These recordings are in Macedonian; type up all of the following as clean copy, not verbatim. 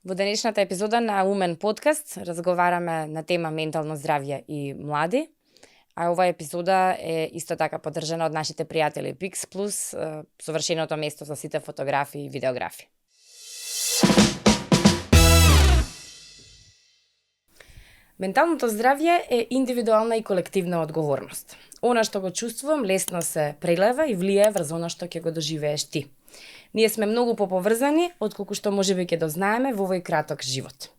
Во денешната епизода на Умен подкаст разговараме на тема ментално здравје и млади, а оваа епизода е исто така поддржана од нашите пријатели Pix Plus, совршеното место за сите фотографии и видеографи. Менталното здравје е индивидуална и колективна одговорност. Она што го чувствувам лесно се прелева и влијае врз она што ќе го доживееш ти. Ние сме многу поповрзани отколку што можеби ќе дознаеме во овој краток живот.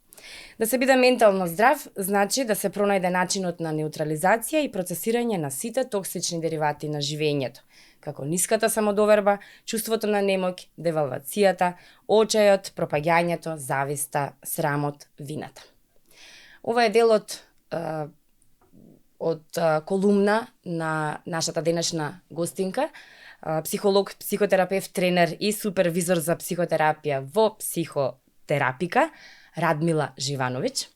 Да се биде ментално здрав значи да се пронајде начинот на неутрализација и процесирање на сите токсични деривати на живењето, како ниската самодоверба, чувството на немоќ, девалвацијата, очајот, пропаѓањето, зависта, срамот, вината. Ова е дел од колумна на нашата денешна гостинка, психолог, психотерапевт, тренер и супервизор за психотерапија во Психотерапика, Радмила Живановиќ.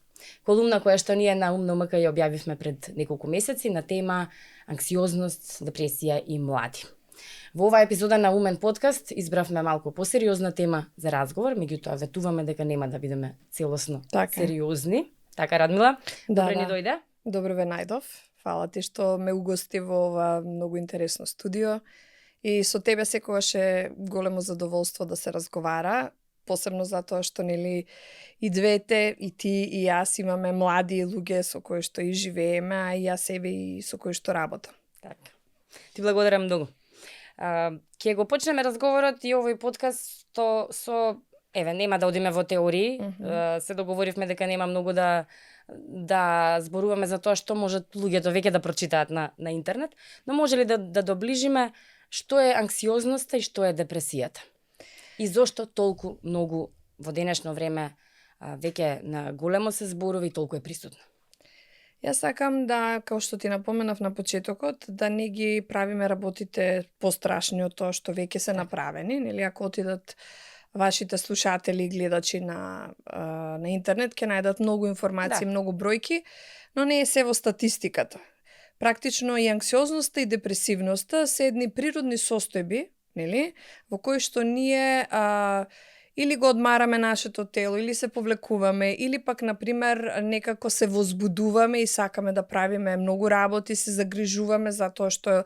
Колумна која што ние на Умно МК ја објавивме пред неколку месеци на тема анксиозност, депресија и млади. Во оваа епизода на Умен подкаст избравме малку посериозна тема за разговор, меѓутоа ветуваме дека нема да бидеме целосно сериозни. Така, Радмила, добре ни дојде. Добро ве најдов. Фала ти што ме угости во ова многу интересно студио. И со тебе секогаш е големо задоволство да се разговара, посебно затоа што нели и двете, и ти и јас имаме млади луѓе со кои што и живееме, а и јас себе и со кои што работам. Така. Ти благодарам многу. Ќе го почнеме разговорот и овој подкаст со нема да одиме во теории, се договоривме дека нема многу да зборуваме за тоа што можат луѓето веќе да прочитаат на интернет, но може ли да доближиме што е анксиозноста и што е депресијата? И зошто толку многу во денешно време веќе на големо се зборови и толку е присутно? Јас сакам да, како што ти напоменав на почетокот, да не ги правиме работите пострашни од тоа што веќе се направени, нели ако отидат вашите слушатели и гледачи на интернет ќе најдат многу информации, многу бројки, но не е се во статистиката. Практично и анксиозноста и депресивноста се едни природни состојби, нели, во кои што ние или го одмараме нашето тело, или се повлекуваме, или пак, например, некако се возбудуваме и сакаме да правиме многу работи, се загрижуваме затоа што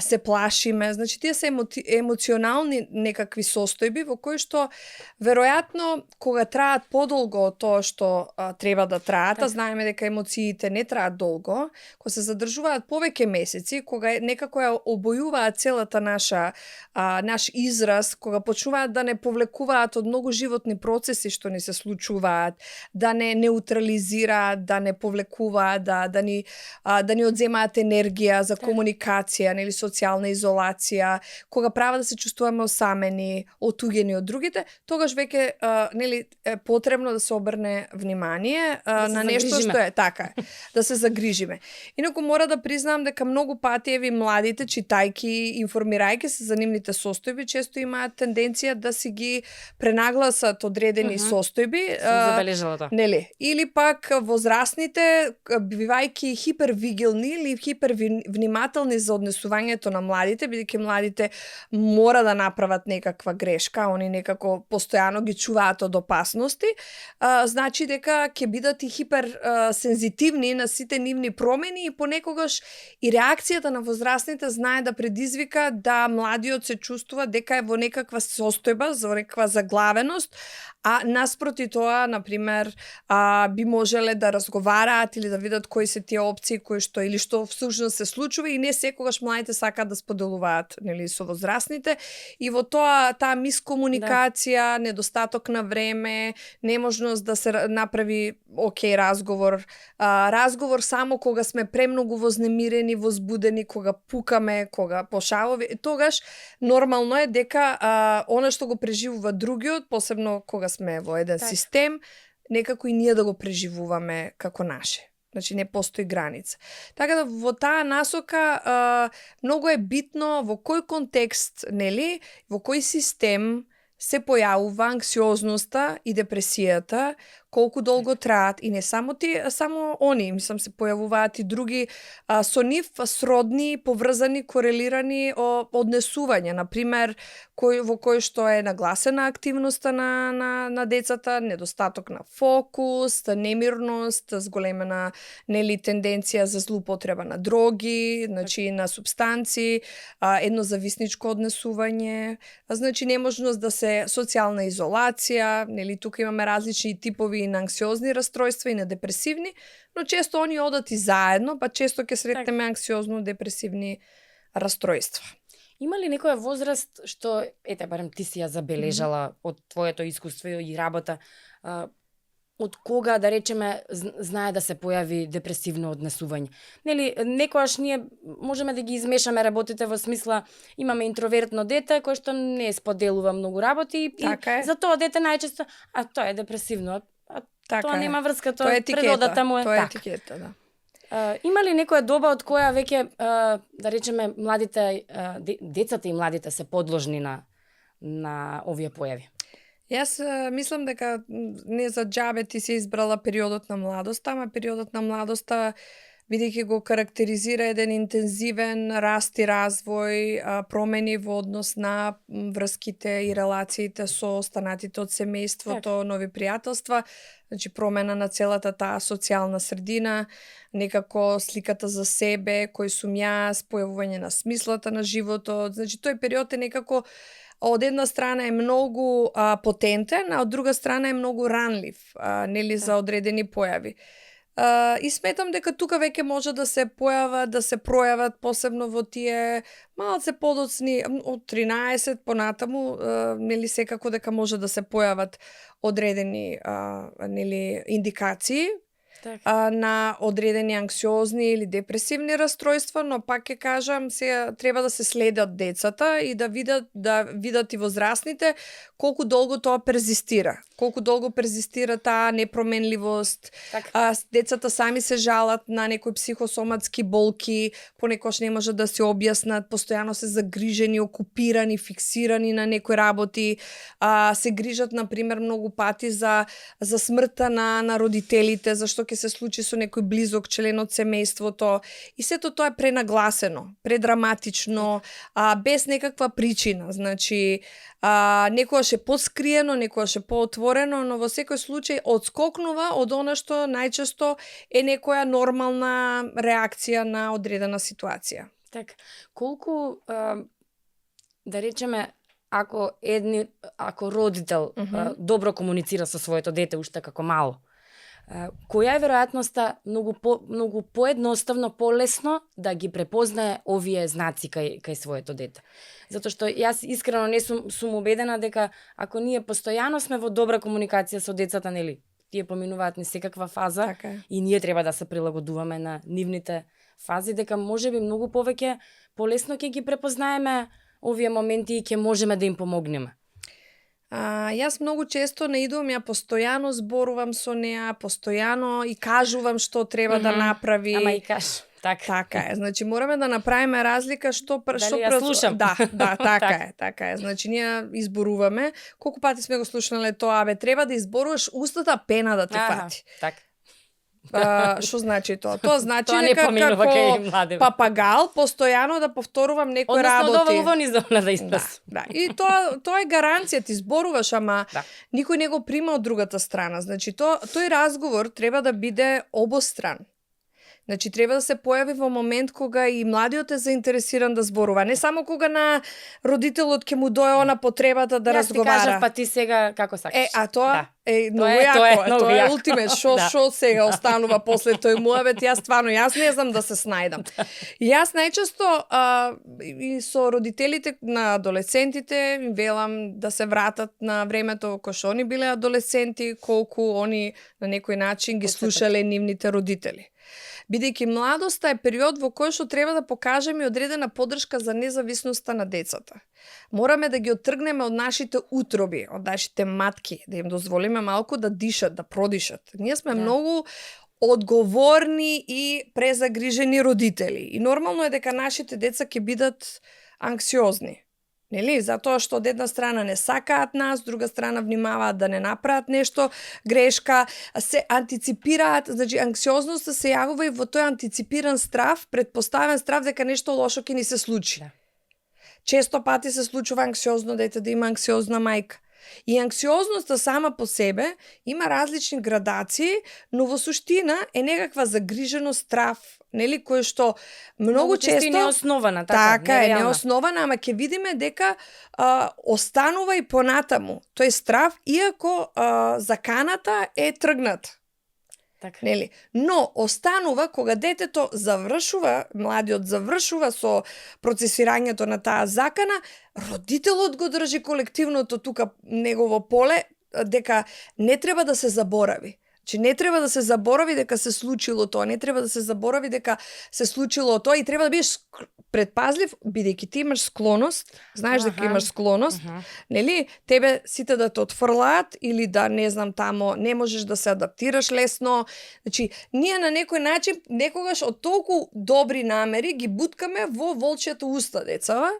се плашиме. Значи, тие се емоционални некакви состојби во кои што, веројатно, кога траат подолго од тоа што треба да траат, а знаеме дека емоциите не траат долго, кога се задржуваат повеќе месеци, кога некако ја обојуваат целата наш израз, кога почнуваат да не повлекуваат од многу животни процеси што ни се случуваат, да не неутрализираат, да не повлекуваат, да ни одземаат енергија за комуникација, или социјална изолација, кога права да се чувствуваме осамени, отуѓени од другите, тогаш веќе нели е потребно да се обрне внимание на нешто што е така, да се загрижиме. Инаку мора да признам дека многу пати еви младите читајки, информирајќи се за нивните состојби, често имаат тенденција да си ги пренагласат одредени состојби, забележала тоа. Нели, или пак возрастните бивајќи хипервигилни или хипервнимателни за однесувањето на младите, бидејќи младите мора да направат некаква грешка, они некако постојано ги чуваат од опасности, значи дека ќе бидат и хиперсензитивни на сите нивни промени и понекогаш и реакцијата на возрастните знае да предизвика да младиот се чувствува дека е во некаква состојба, во некаква заглавеност, а наспроти тоа, например, би можеле да разговараат или да видат кои се тие опции кои што или што всушност се случува и не секогаш младите сакаат да споделуваат, нели, со возрастните, и во таа мискомуникација, недостаток на време, неможност да се направи разговор, разговор само кога сме премногу вознемирени, возбудени, кога пукаме, кога пошалови, тогаш нормално е дека она што го преживува другиот, посебно кога сме во еден систем, некако и ние да го преживуваме како наше. Значи не постои граница. Така да во таа насока многу е битно во кој контекст, нели, во кој систем се појавува анксиозноста и депресијата, колку долго траат и не само они, мислам се појавуваат и други со нив сродни, поврзани, корелирани однесувања, на пример во кој што е нагласена активноста на децата, недостаток на фокус, немирност, зголемена тенденција за злоупотреба на дроги, значи на супстанци, еднозависничко однесување, значи неможност да се социјална изолација, тука имаме различни типови на анксиозни расстройства и на депресивни, но често они одат и заедно, па често ќе сретнеме анксиозно-депресивни расстройства. Има ли некоја возраст што, барем ти си ја забележала од твоето искуство и работа, од кога, да речеме, знае да се појави депресивно однесување? Нели, некојаш ние можеме да ги измешаме работите во смисла имаме интровертно дете кој што не споделува многу работи и за тоа дете најчесто, тоа е депресивно, тоа нема врска, тоа е природата му е така. Тоа е етикета, да. Има ли некоја доба од која веќе, да речеме, младите, децата и младите се подложни на овие појави? Јас мислам дека не за џабе ти си избрала периодот на младоста, ама периодот на младоста бидејќи го карактеризира еден интензивен раст и развој, промени во однос на врските и релациите со останатите од семејството, нови пријателства, значи промена на целата таа социјална средина, некако сликата за себе, кој сум јас, појавување на смислата на животот, значи тој период е некако од една страна е многу потентен, а од друга страна е многу ранлив, нели за одредени појави. И сметам дека тука веќе може да се пројават посебно во тие малце подоцни од 13 понатаму, нели секако дека може да се појават одредени нели индикации на одредени анксиозни или депресивни расстройства, но пак ќе кажам, сега треба да се следат децата и да видат и возрастните колку долго тоа перзистира. Колку долго перзистира таа непроменливост. Децата сами се жалат на некои психосоматски болки, понекогаш не можат да се објаснат, постојано се загрижени, окупирани, фиксирани на некои работи, се грижат на пример многу пати за смртта на родителите, зашто ќе се случи со некој близок член од семејството, и сето тоа е пренагласено, предраматично, без некаква причина. Значи, некојаш е поскриено, некојаш е поотворено, но во секој случај одскокнува од она што најчесто е некоја нормална реакција на одредена ситуација. Така, колку, да речеме, ако родител добро комуницира со своето дете уште како мало, која е веројатноста многу поедноставно, полесно да ги препознае овие знаци кај своето дете? Затоа што јас искрено не сум убедена дека ако ние постојано сме во добра комуникација со децата, нели, тие поминуваат низ секаква фаза и ние треба да се прилагодуваме на нивните фази, дека можеби многу повеќе полесно ќе ги препознаеме овие моменти и ќе можеме да им помогнеме. Јас многу често не идувам, ја постојано зборувам со неа, постојано и кажувам што треба да направи. Ама и кажеш. Така е. Значи мораме да направиме разлика што ја слушам. Да, така е. Значи ние изборуваме. Колку пати сме го слушнале тоа, треба да изборуваш устата, пена да те фати. Така. Што значи тоа? Тоа значи дека како папагал постојано да повторувам некои работи. Односно од ова низ она да испас. Да. И тоа е гаранција, ти зборуваш, ама никој не го прима од другата страна. Значи тој разговор треба да биде обостран. Значи треба да се појави во момент кога и младиот е заинтересиран да зборува, не само кога на родителот ќе му дое она потребата да разговара. Јас ти кажав, па ти сега како сакаш. Тоа е многу јако, тоа е ултимет, што сега останува после тој муабет, јас не знам да се снајдам. Јас најчесто и со родителите на адолесцентите им велам да се вратат на времето кога што они биле адолесценти, колку они на некој начин ги слушале нивните родители. Бидејќи младоста е период во кој што треба да покажеме одредена поддршка за независноста на децата. Мораме да ги оттргнеме од нашите утроби, од нашите матки, да им дозволиме малку да дишат, да продишат. Ние сме многу одговорни и презагрижени родители. И нормално е дека нашите деца ќе бидат анксиозни. Нели? Затоа што од една страна не сакаат нас, друга страна внимаваат да не направат нешто грешка, се антиципираат, значи анксиозноста се јавува и во тој антиципиран страв, предпоставен страв дека нешто лошо ќе ни се случи. Да. Често пати се случува анксиозно дете да има анксиозна мајка. И анксиозноста сама по себе има различни градации, но во суштина е некаква загриженост, страв, нели, кој што многу често е неоснована, така е неоснована, ама ќе видиме дека останува и понатаму тој страв, иако заканата е тргната. Така. Нели? Но останува кога детето завршува, младиот завршува со процесирањето на таа закана, родителот го држи колективното тука негово поле дека не треба да се заборави. Че не треба да се заборави дека се случило тоа, не треба да се заборави дека се случило тоа и треба да бидеш предпазлив, бидејќи ти имаш склоност, знаеш дека имаш склоност, нели? Тебе сите да те отфрлаат или да не знам тамо не можеш да се адаптираш лесно. Значи, ние на некој начин некогаш од толку добри намери ги буткаме во волчјата уста децава.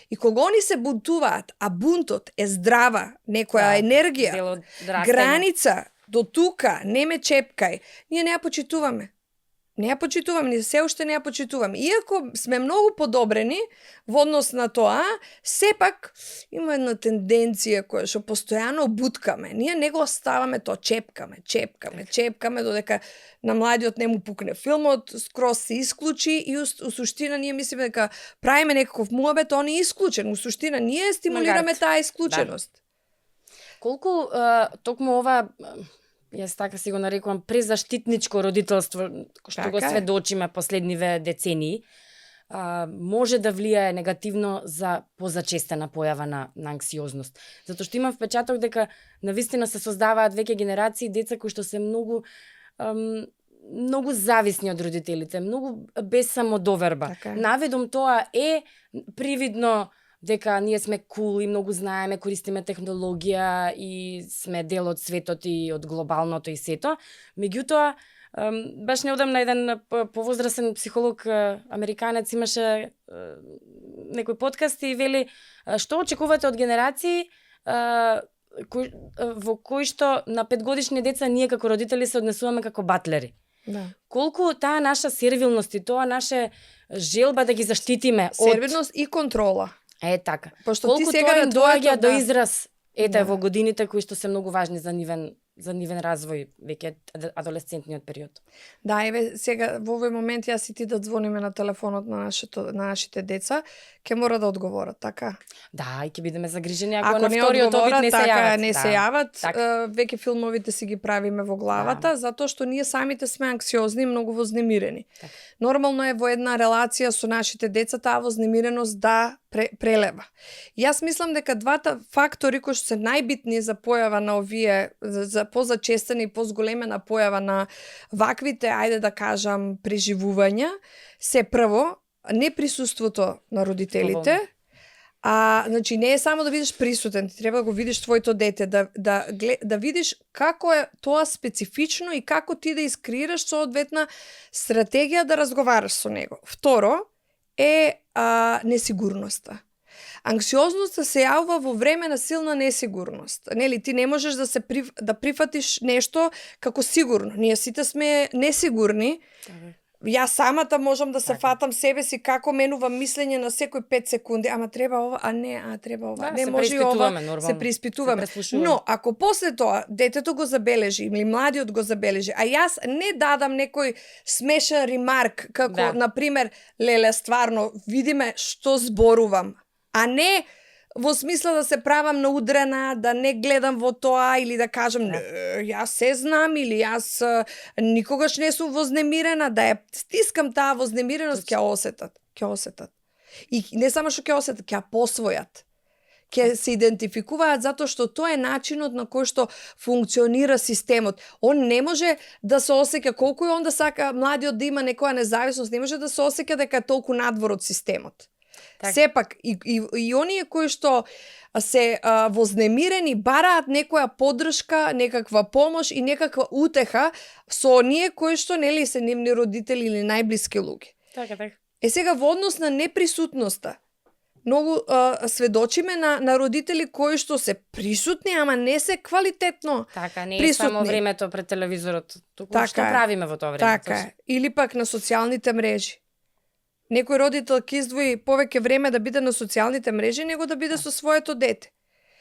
И кога они се бунтуваат, а бунтот е здрава, некоја енергија, граница, до тука, не ме чепкај, ние не ја почитуваме. Не ја почитуваме, ние се уште не ја почитуваме. Иако сме многу подобрени во однос на тоа, сепак има една тенденција која што постојано буткаме. Ние не го оставаме тоа, чепкаме, додека на младиот не му пукне филмот, скроз се исклучи и у суштина ние мислиме дека правиме некаков муабет, он е исклучен. У суштина ние стимулираме таа исклученост. Да. Колку токму ова, јас така си го нарекувам, презаштитничко родителство, што го сведочиме последниве децении, може да влијае негативно за позачестена појава на анксиозност. Затоа што имам впечаток дека навистина се создаваат веќе генерации деца кои што се многу зависни од родителите, многу без самодоверба. Наведом тоа е привидно дека ние сме кул и многу знаеме, користиме технологија и сме дел од светот и од глобалното и сето. Меѓутоа, баш неодамна еден повозрасен психолог американец имаше некој подкаст и вели што очекувате од генерации во кои што на 5-годишни деца ние како родители се однесуваме како батлери. Да. Колку таа наша сервилност и тоа наше желба да ги заштитиме од сервилност и контрола. Е така. Пошто колку ти сега тоа доаѓа до да. израз во годините кои што се многу важни за нивен развој, веќе адолесцентниот период. Да, еве сега во овој момент јас и ти да звониме на телефонот на нашите деца, ќе мора да одговорат, така? Да, и ќе бидеме загрижени ако на вториот обид не се јават. Не се јават, веќе филмовите си ги правиме во главата, затоа што ние самите сме анксиозни и многу вознемирени. Нормално е во една релација со нашите деца таа вознемиреност да прелева. Јас мислам дека двата фактори кои што се најбитни за појава на овие, за позачестена и позголемена појава на ваквите, ајде да кажам, преживувања, се прво неприсуството на родителите. Значи не е само да видиш присутен, ти треба да го видиш твоето дете, да видиш како е тоа специфично и како ти да искреираш соодветна стратегија да разговараш со него. Второ е несигурноста. Анксиозноста се јавува во време на силна несигурност. Нели, ти не можеш да прифатиш нешто како сигурно. Ние сите сме несигурни. Јас самата можам да се фатам себе си како менувам мислење на секој 5 секунди, ама треба ова, треба ова. Не може ова, се преиспитуваме. Но ако после тоа детето го забележи или младиот го забележи, а јас не дадам некој смешен ремарк како на пример леле стварно видиме што зборувам, а не во смисла да се правам наудрена, да не гледам во тоа или да кажам јас се знам или јас никогаш не сум вознемирена, да ја стискам таа вознемиреност, ќе осетат. И не само што ќе осетат, ќе ја посвојат. Ќе се идентификуваат затоа што тоа е начинот на кој што функционира системот. Он не може да се осеќа колку и он да сака младиот да има некоја независност, не може да се осеќа дека е толку надвор од системот. Сепак, и оние кои што се вознемирени бараат некоја поддршка, некаква помош и некаква утеха со оние кои што нели се нивни родители или најблиски луѓе. Така. Сега во однос на неприсутноста, многу сведочиме на родители кои што се присутни, ама не се квалитетно Така, не е присутни. само времето пред телевизорот, туку Така што е. правиме во тоа време. Така е. Или пак на социјалните мрежи. Некој родител ќе издвои повеќе време да биде на социјалните мрежи него да биде со своето дете.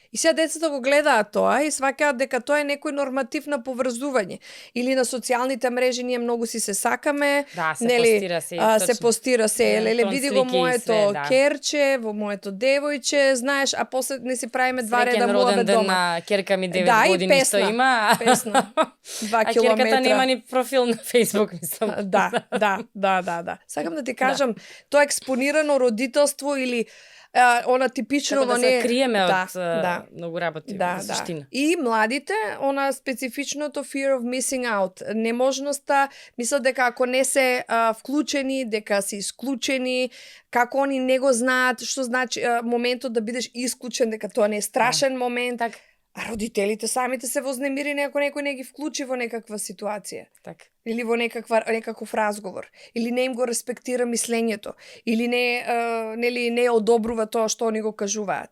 И сега децата го гледаат тоа и сваќаат дека тоа е некој норматив на поврзување. Или на социјалните мрежи ние многу си се сакаме, Да, се нели, постира се, се точно. постира се, леле, види го слики и моето све, да. керче, во моето девојче, знаеш, а после не си правиме два реда Среќен муабе роден ден дома. на керка ми 9 Да, и години песна. што има. Песна. 2 А керката километра. нема ни профил на Facebook, мислам. Да. Сакам да ти кажам, тоа експонирано родителство или она типично Како да се не криеме да, од многу работи, да, во суштина. И младите, она специфичното fear of missing out, неможноста, мислат дека ако не се вклучени, дека се исклучени, како они не го знаат, што значи моментот да бидеш исклучен, дека тоа не е страшен момент. Так, А родителите самите се вознемирени ако некој не ги вклучи во некаква ситуација. так. Или во некаков разговор, или не им го респектира мислењето, или не одобрува тоа што они го кажуваат.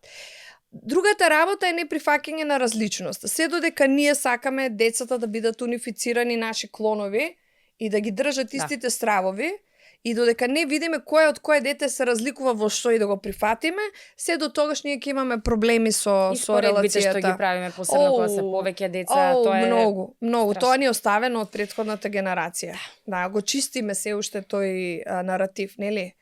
Другата работа е неприфаќање на различност. Се додека ние сакаме децата да бидат унифицирани наши клонови и да ги држат истите стравови, и додека не видиме кој од кое дете се разликува во што и да го прифатиме, се до тогаш ние ќе имаме проблеми со Споредбите што ги релацијата. правиме, посебно кога се повеќе деца, тоа е многу. страшно. Тоа ни е оставено од претходната генерација. Да, го чистиме се уште тој наратив, нели?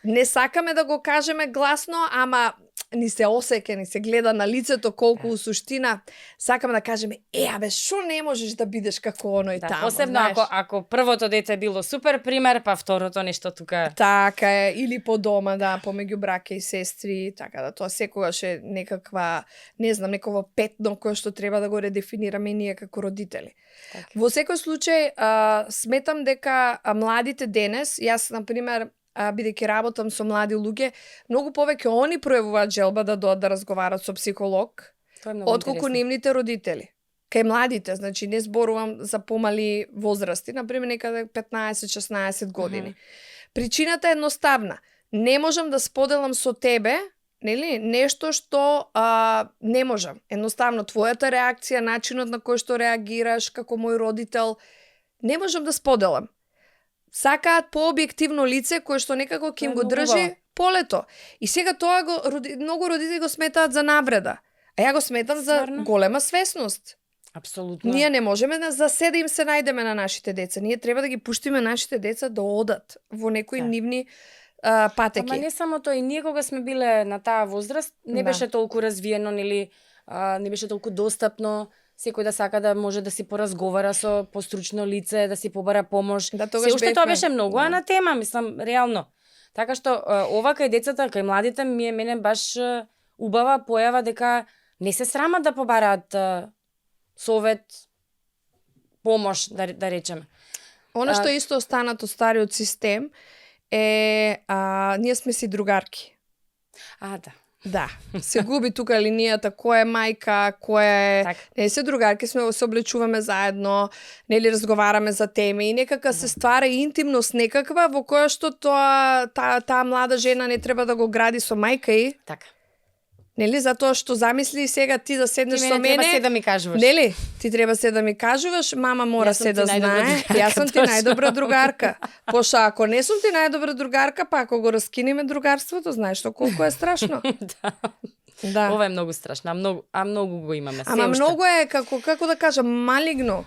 Не сакаме да го кажеме гласно, ама ни се осеќа, ни се гледа на лицето колку у суштина сакаме да кажеме, абе, шо не можеш да бидеш како оној таму, посебно знаеш? ако првото дете било супер пример, па второто нешто тука. Така е, или по дома, да, помеѓу браке и сестри, така да тоа секогаш е некаква, не знам, неково петно кое што треба да го редефинираме и ние како родители. Така. Во секој случај, сметам дека младите денес, јас, например, бидејќи работам со млади луѓе, многу повеќе они пројавуваат желба да дојдат да разговарат со психолог, Тоа е многу отколку интересно. нивните родители. Кај младите, значи не зборувам за помали возрасти, например некаде 15-16 години. Причината е едноставна. Не можам да споделам со тебе, нели, нешто што не можам. Едноставно твојата реакција, начинот на кој што реагираш како мој родител, не можам да споделам. Сакаат пообјективно лице кое што некако ќе им го Многу држи убаво. полето. И сега тоа многу родители го сметаат за навреда. А ја го сметам за Стварно? голема свесност. Апсолутно. Ние не можеме за се да им се најдеме на нашите деца. Ние треба да ги пуштиме нашите деца да одат во некои Да. нивни патеки. Ама не само тоа, и ние кога сме биле на таа возраст, не Да. беше толку развиено, нели, не беше толку достапно, секој да сака да може да си поразговара со постручно лице, да си побара помош. Да, тогаш Се уште тоа бевме. беше многу Да. на тема, мислам, реално. Така што ова кај децата, кај младите мене баш убава појава дека не се срамат да побараат совет, помош, да речеме. Она што е исто останато стариот систем е ние сме си другарки. Да. Да, се губи тука линијата која е мајка, која е... Така. Не се другарки, се облечуваме заедно, нели разговараме за теми и некака се ствара интимност некаква во која што таа млада жена не треба да го гради со мајка и, Така. нели, затоа што замисли сега ти да седнеш Ти со мене треба мене, се да ми кажуваш. нели, ти треба се да ми кажуваш, мама мора Јас сум се ти да најдобра знае, другарка, јас сум ти точно. најдобра другарка. Пошто ако не сум ти најдобра другарка, па ако го раскинеме другарството, знаеш што колку е страшно. Да. Да. Ова е многу страшно, а многу го имаме. Ама се уште. многу е, како да кажам, малигно.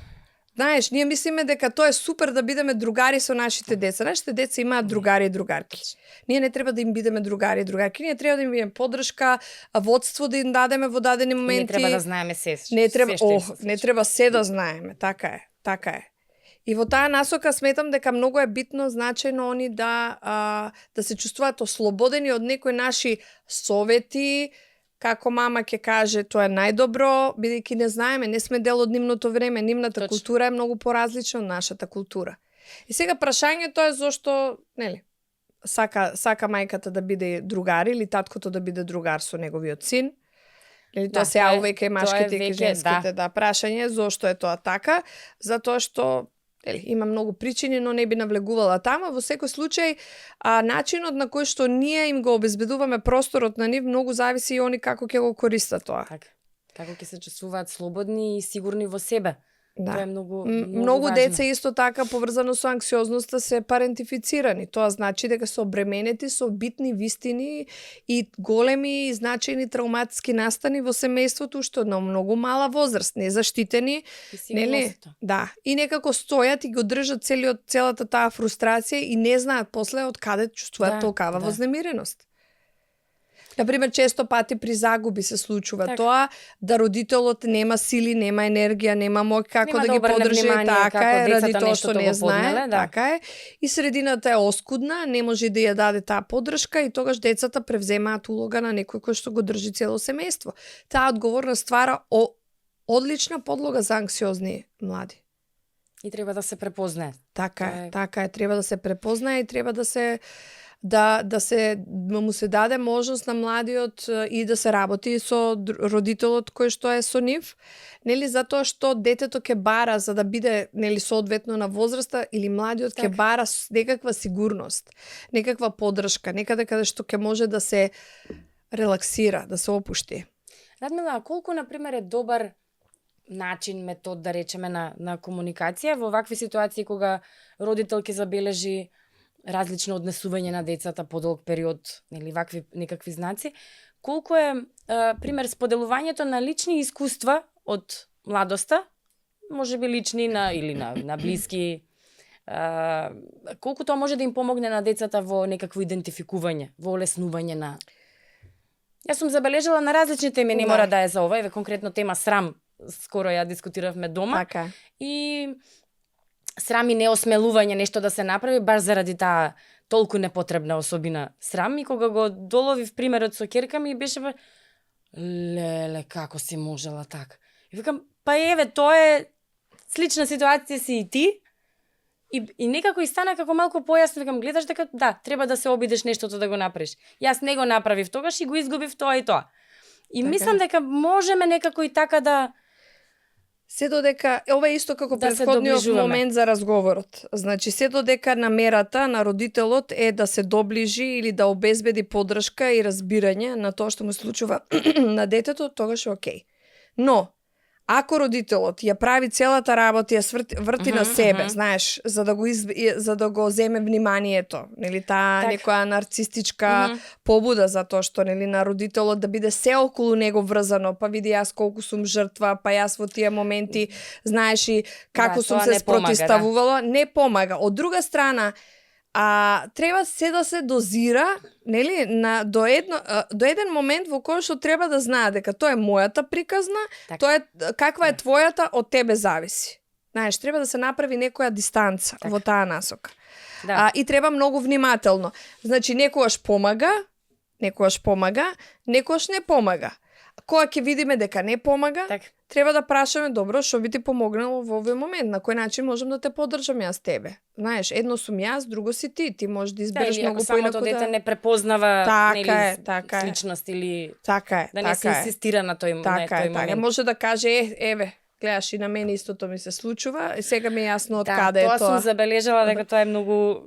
Знаеш, ние мислиме дека тоа е супер да бидеме другари со нашите деца. Нашите деца имаат другари и другарки. Ние не треба да им бидеме другари и другарки, ние треба да им бидеме поддршка, водство да им дадеме во дадени моменти. Не треба да знаеме се. Не треба, се што им се не случи. треба се да знаеме, така е. И во таа насока сметам дека многу е битно, значајно они да се чувствуваат ослободени од некои наши совети, како мама ќе каже, тоа е најдобро, бидејќи не знаеме, не сме дел од нивното време, нивната Точно. култура е многу поразлична од нашата култура. И сега прашањето е зошто, нели, сака мајката да биде другар или таткото да биде другар со неговиот син. Или тоа Да, сега тоа е- увеќе и тоа е машките и веќе, женските, да. Прашање е зошто е тоа така, затоа што Има многу причини, но не би навлегувала тама. Во секој случај, начинот на кој што ние им го обезбедуваме просторот на нив многу зависи и они како ќе го користат тоа. Така. Како ќе се чувствуваат слободни и сигурни во себе. Да. Тоа е многу многу важно. деца исто така поврзано со анксиозноста се парентифицирани. Тоа значи дека се обременети со битни вистини и големи и значајни травматски настани во семејството што на многу мала возраст, незаштитени, нели? Да, и некако стојат и го држат целата таа фрустрација и не знаат после од каде чувствуваат толкава вознемиреност. Например, често пати при загуби се случува тоа, да родителот нема сили, нема енергија, нема моќ како да ги подржи, така е, ради тоа што не знае, така е. И средината е оскудна, не може да ја даде таа поддршка и тогаш децата превземаат улога на некој кој што го држи цело семејство. Таа одговорност ствара одлична подлога за анксиозни млади. И треба да се препознае. Така е, треба да се препознае и треба да се му се даде можност на младиот и да се работи со родителот кој што е со нив, нели, затоа што детето ќе бара за да биде, нели, соодветно на возраста, или младиот ќе бара некаква сигурност, некаква поддршка, некаде каде што ќе може да се релаксира, да се опушти. Радмила, колку на пример е добар начин, метод, да речеме, на комуникација во вакви ситуации кога родител ќе забележи различно однесување на децата по долг период, нели, вакви некакви знаци, колку е, пример, споделувањето на лични искуства од младоста, можеби лични или на блиски, колку тоа може да им помогне на децата во некакво идентификување, во олеснување на... Јас сум забележала на различни теми, не мора да е за ова, еве конкретно тема срам, скоро ја дискутиравме дома. Така. И срам и неосмелување нешто да се направи баш заради таа толку непотребна особина срам, и кога го доловив примерот со ќерка ми беше леле, како си можела така. И викам, па еве, тоа е слична ситуација си и ти. И некако и стана како малку појасно, викам, гледаш дека да, треба да се обидеш нештото да го направиш. Јас не го направив тогаш и го изгубив тоа и тоа. И така, мислам дека можеме некако и така да... Се додека, ова е исто како претходниот момент за разговорот. Значи, се додека намерата на родителот е да се доближи или да обезбеди поддршка и разбирање на тоа што му случува на детето, тогаш е окей. Но, ако родителот ја прави целата работа, ја врти на себе, знаеш, за да го земе вниманието, нели, таа некоја нарцистичка побуда за тоа што, нели, на родителот да биде се околу него врзано, па види јас колку сум жртва, па јас во тие моменти, знаеш, и како сум се спротиставувала, не помага. Од друга страна, треба се да се дозира, нели, до еден момент во кој што треба да знае дека тоа е мојата приказна, тоа е каква е твојата, од тебе зависи. Знаеш, треба да се направи некоја дистанца во таа насока. И треба многу внимателно. Значи, некогаш помага, некогаш не помага. Кога ќе видиме дека не помага, треба да прашаме, добро, што би ти помогнало во овој момент, на кој начин можам да те поддржам јас тебе. Знаеш, едно сум јас, друго си ти можеш да избереш многу поинаку. Ако самото дете не препознава сличност или да не се инсистира на тој момент. Така, може да каже, еве, гледаш, и на мене истото ми се случува, и сега ми е јасно од каде е тоа. Тоа сум забележала дека тоа е многу...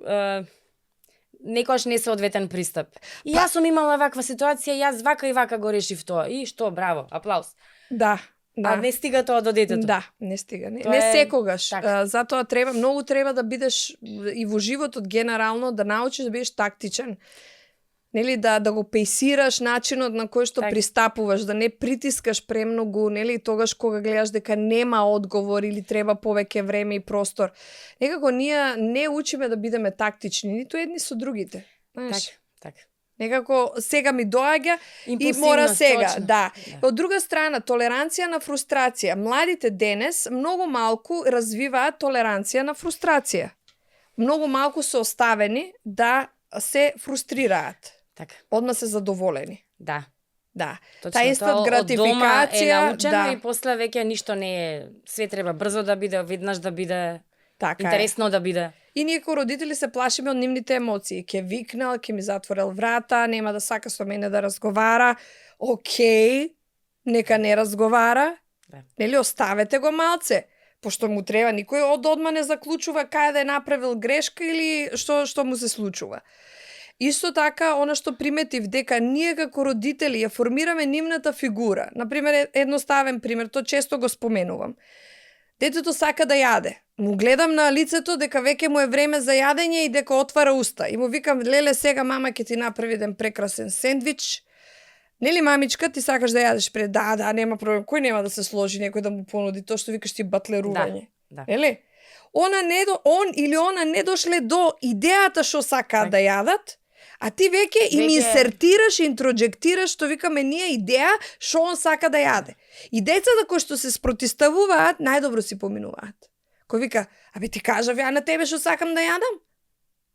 некојаш не соодветен пристап. И јас сум имала ваква ситуација, јас вака и вака го решив тоа. И што, браво, аплауз. Да. А не стига тоа до детето. Да, не стига. Не секогаш. Затоа многу треба да бидеш и во животот генерално да научиш да бидеш тактичен. Нели, да го пейсираш начинот на кој што пристапуваш, да не притискаш премногу, нели, тогаш кога гледаш дека нема одговор или треба повеќе време и простор. Некако ние не учиме да бидеме тактични, ниту едни со другите. Знаеш? Така. Некако сега ми доаѓа и мора сега. Точно. Да. Од друга страна, толеранција на фрустрација. Младите денес многу малку развиваат толеранција на фрустрација. Многу малку се оставени да се фрустрираат. Така. Одма се задоволени. Да. Точно, таа истот гратификација е научено и после веќе ништо не е. Све треба брзо да биде, веднаш да биде, интересно да биде. И ние како родители се плашиме од нивните емоции. Ке викнал, ке ми затворил врата, нема да сака со мене да разговара. Океј, нека не разговара. Нели, оставете го малце. Пошто му треба, никој одма не заклучува кај да е направил грешка или што му се случува. Исто така, она што приметив дека ние како родители ја формираме нивната фигура. Например, едноставен пример, то често го споменувам. Детето сака да јаде. Му гледам на лицето дека веќе му е време за јадење и дека отвара уста. И му викам, леле, сега мама ќе ти направи еден прекрасен сендвич. Нели, мамичка, ти сакаш да јадеш пред? Да, нема проблем. Кој нема да се сложи некој да му понуди тоа што викаш ти батлерување? Да. Нели? Он или она не дошле до идејата што сакаат да јадат, а ти веќе им инсертираш, интроджектираш, што викаме ние идеја што он сака да јаде. И децата кои што се спротиставуваат, најдобро си поминуваат. Кој вика, абе ти кажав ја на тебе што сакам да јадам?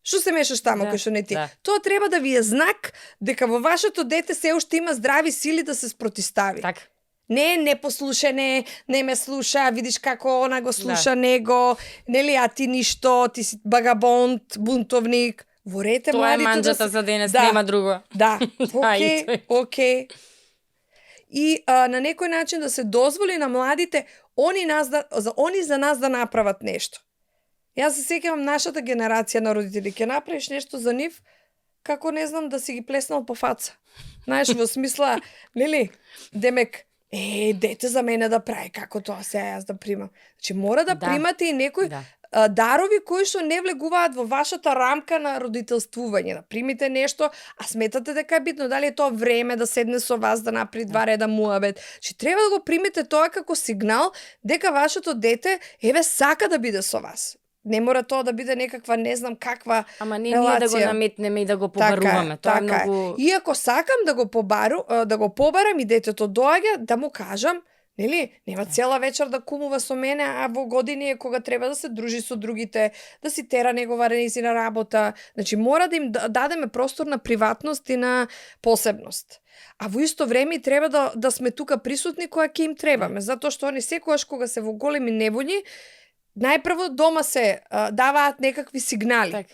Што се мешаш тамо кој што не ти? Тоа треба да ви е знак дека во вашето дете се уште има здрави сили да се спротистави. Така. Не послушане, не ме слуша, видиш како она го слуша него, нели, а ти ништо, ти си багабонт, бунтовник. Ворете младите тоа е манџата за денес, нема друго. Да, окей. И на некој начин да се дозволи на младите они за нас да направат нешто. Јас се сеќавам нашата генерација на родители, ќе направиш нешто за нив, како не знам да си ги плеснал по фаца. Знаеш, во смисла, нели, демек, дете за мене да прави, како тоа сега јас да примам. Значи мора да примате и некој дарови кои што не влегуваат во вашата рамка на родителствување. Да примите нешто, а сметате дека е битно, дали е тоа време да седне со вас да направи 2 реда муабет. Значи треба да го примите тоа како сигнал дека вашето дете сака да биде со вас. Не мора тоа да биде некаква не знам каква Ама не ние да го наметнеме и да го побаруваме. Тоа е многу... Иако сакам да го побарам и детето доаѓа, да му кажам, нели, нема цела вечер да кумува со мене, а во години е кога треба да се дружи со другите, да си тера негова незина работа. Значи мора да им дадеме простор на приватност и на посебност. А во исто време треба да сме тука присутни кога ќе им требаме, затоа што они секогаш кога се во големи неволји, најпрво дома се даваат некакви сигнали. Так.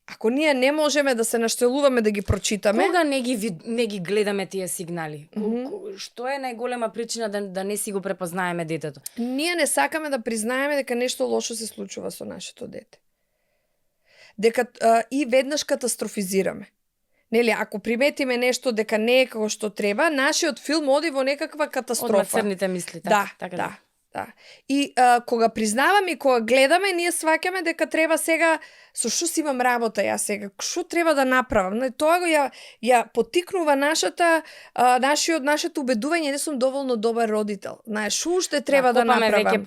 Ако ние не можеме да се наштелуваме да ги прочитаме... Кога не ги гледаме тие сигнали? Што е најголема причина да не си го препознаеме детето? Ние не сакаме да признаеме дека нешто лошо се случува со нашето дете. Дека и веднаш катастрофизираме. Нели, ако приметиме нешто дека не е како што треба, нашиот филм оди во некаква катастрофа. Од црните мисли. Да. И кога признаваме и кога гледаме, ние сваќаме дека треба сега, со што си имам работа јас сега, што треба да направам. Тоа го ја потикнува нашето убедување, не сум доволно добар родител. Знаеш, што уште треба да направам.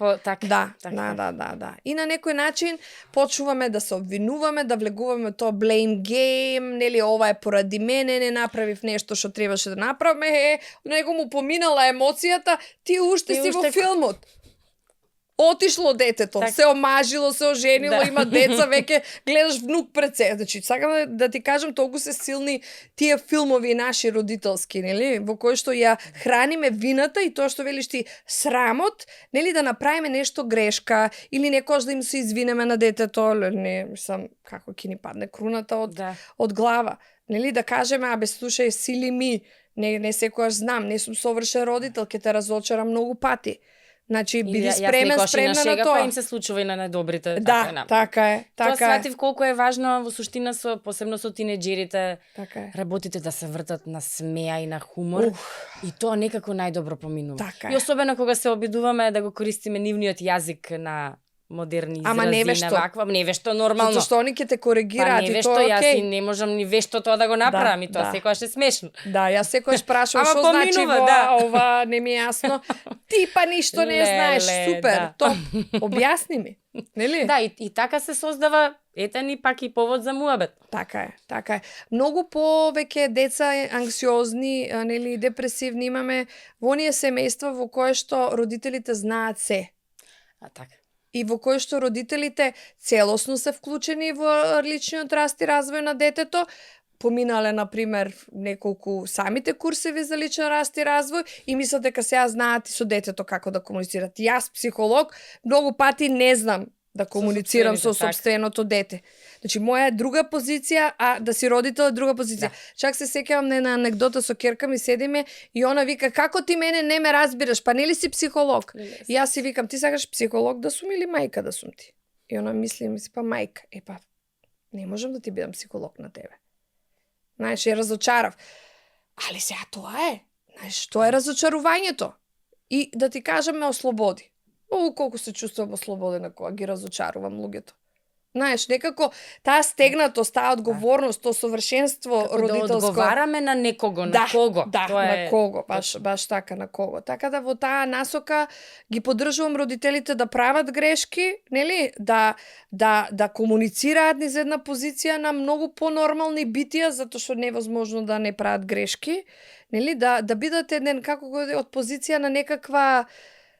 Да. И на некој начин почнуваме да се обвинуваме, да влегуваме тоа blame game, нели, ова е поради мене, не направив нешто што требаше да направам, него му поминала емоцијата, ти уште си во филмот. Отишло детето, се омажило, се оженило, има деца, веќе гледаш внук пред се. Значи, сакам да ти кажам, толку се силни тие филмови наши родителски, нели, во кои што ја храниме вината и тоа што велиш ти срамот, нели, да направиме нешто грешка или некојаш да им се извинеме на детето, не, мислам, како ќе ни падне круната од глава. Нели, да кажеме, абе, слушај, сили ми, не секојаш знам, не сум совршен родител, ќе те разочарам многу пати. Значи, биди спремна на тоа. Па им се случува и на најдобрите. Така е. Тоа сватив колку е важно во суштина, посебно со тинеџерите, работите да се вртат на смеа и на хумор. И тоа некако најдобро поминува. И особено кога се обидуваме да го користиме нивниот јазик на модерни изрази, на ваква, невешто нормално. Затоа што они ќе те коригираат и тоа е окей. Јас не можам ни вешто тоа да го направам и тоа секогаш е смешно. Да, јас секогаш прашувам што значи ова, не ми е јасно. Ти па ништо не знаеш, супер, топ. Објасни ми, нели? Да, и така се создава етени пак и повод за муабет. Така е. Многу повеќе деца анксиозни, нели, депресивни имаме во оние семејства во кое што родителите знаат се. Така. И во кој што родителите целосно се вклучени во личниот раст и развој на детето, поминале, например, неколку самите курсеви за личен раст и развој и мислат дека сега знаат и со детето како да комуницират. Јас, психолог, многу пати не знам да комуницирам со сопствените, така. сопственото дете. Значи, моја е друга позиција, а да си родител е друга позиција. Да. Чак се сеќавам на една анегдота со ќерка ми, седиме и она вика, како ти мене не ме разбираш, па нели си психолог? И јас си викам, ти сакаш психолог да сум или мајка да сум ти? И она мисли, па мајка. Па, не можам да ти бидам психолог на тебе. Знаеш, ја разочарав. Али сега тоа е. Знаеш, тоа е разочарувањето. И да ти кажам, ме ослободи. Колку се чувствувам ослободена кога ги разочарувам луѓето. Знаеш, некако таа стегнатост, таа одговорност, тоа совршенство Како родителско. да одговараме на некого, Да, на кого. Да, Тоа на е... кого, баш така, на кого. Така да во таа насока ги поддржувам родителите да прават грешки, нели? Да комуницираат низ една позиција на многу понормални битија, затоа што невозможно да не прават грешки, нели? Да бидат еден, како го од позиција на некаква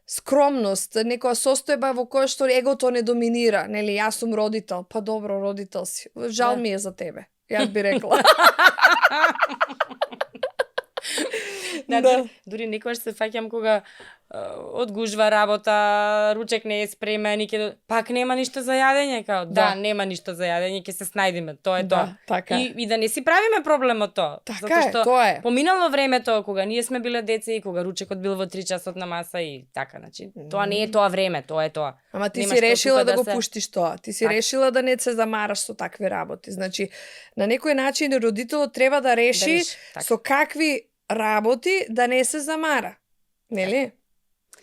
скромност, некоја состојба во која што егото не доминира, нели, јас сум родител, па добро, родител си. Жал ми е за тебе, јас би рекла. Дури некогаш се фаќам кога одгужва работа, ручек не е спремен и пак нема ништо за јадење, као нема ништо за јадење, ќе се снајдеме, тоа е тоа. Така. И да не си правиме проблем од тоа. Така затоа што тоа е. поминало времето кога ние сме биле деца и кога ручекот бил во 3 часот на маса и така, значи тоа не е тоа време, тоа е тоа. Ама ти Нема си што решила тука да го се... пуштиш тоа. Ти си решила да не се замараш со такви работи. Значи, на некој начин родителот треба да реши со какви работи да не се замара. Нели?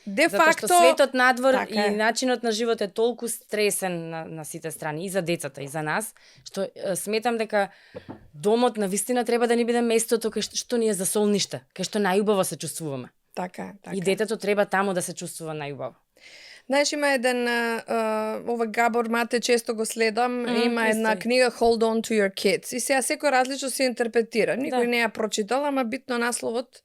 Де затоа факто што светот надвор така и начинот на живот е толку стресен на сите страни, и за децата, и за нас, што сметам дека домот на вистина треба да ни биде местото кај што ни е за солниште, кај што најубаво се чувствуваме. Така. И детето треба таму да се чувствува најубаво. Знаеш, има еден, ова Габор Мате често го следам, има една книга Hold on to your kids. И сега секој различно се интерпретира. Никој не ја прочитал, ама битно насловот,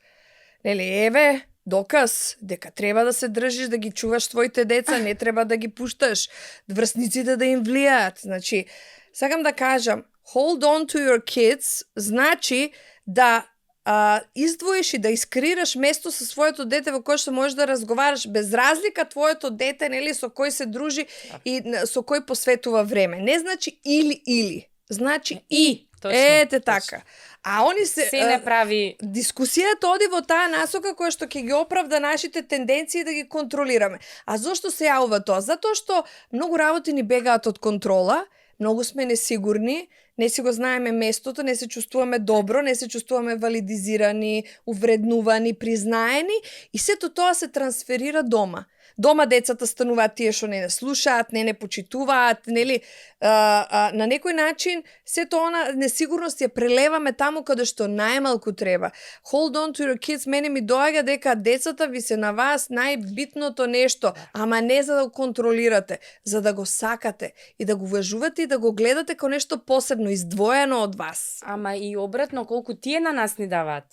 нели, еве, доказ дека треба да се држиш, да ги чуваш твоите деца, не треба да ги пушташ, врсниците да им влијаат. Значи, сакам да кажам, hold on to your kids значи да издвоиш и да искрираш место со своето дете во кое што можеш да разговараш без разлика твоето дете, нели, со кој се дружи и со кој посветува време. Не значи или, значи и. Точно, ете така. А они се не прави. Дискусијата оди во таа насока која што ќе ги оправда нашите тенденции да ги контролираме. А зошто се јавува тоа? Затоа што многу работи ни бегаат од контрола, многу сме несигурни, не си го знаеме местото, не се чувствуваме добро, не се чувствуваме валидизирани, увреднувани, признаени и сето тоа се трансферира дома. Дома децата стануваат тие што не слушаат, не почитуваат, нели, на некој начин сето она несигурност ја прелеваме таму каде што најмалку треба. Hold on to your kids, мене ми доаѓа дека децата ви се на вас најбитното нешто, ама не за да го контролирате, за да го сакате и да го уважувате и да го гледате како нешто посебно, издвоено од вас. Ама и обратно, колку тие на нас ни даваат.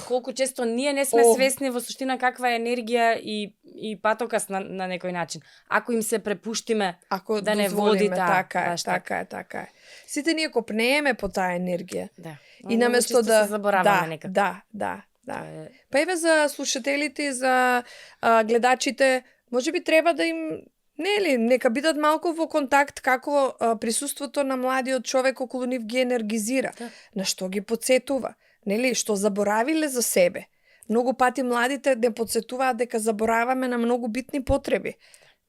Колку често ние не сме свесни во суштина каква е енергија и патокас на некој начин. Ако им се препуштиме да не води така е. Сите ние копнееме по таа енергија. Да. И наместо да се забораваме некако. Да. Па еве за слушателите и за гледачите, можеби треба да им нека бидат малку во контакт како присуството на младиот човек околу нив ги енергизира, на што ги потсетува, нели, што заборавиле за себе. Многу пати младите не потсетуваат дека забораваме на многу битни потреби.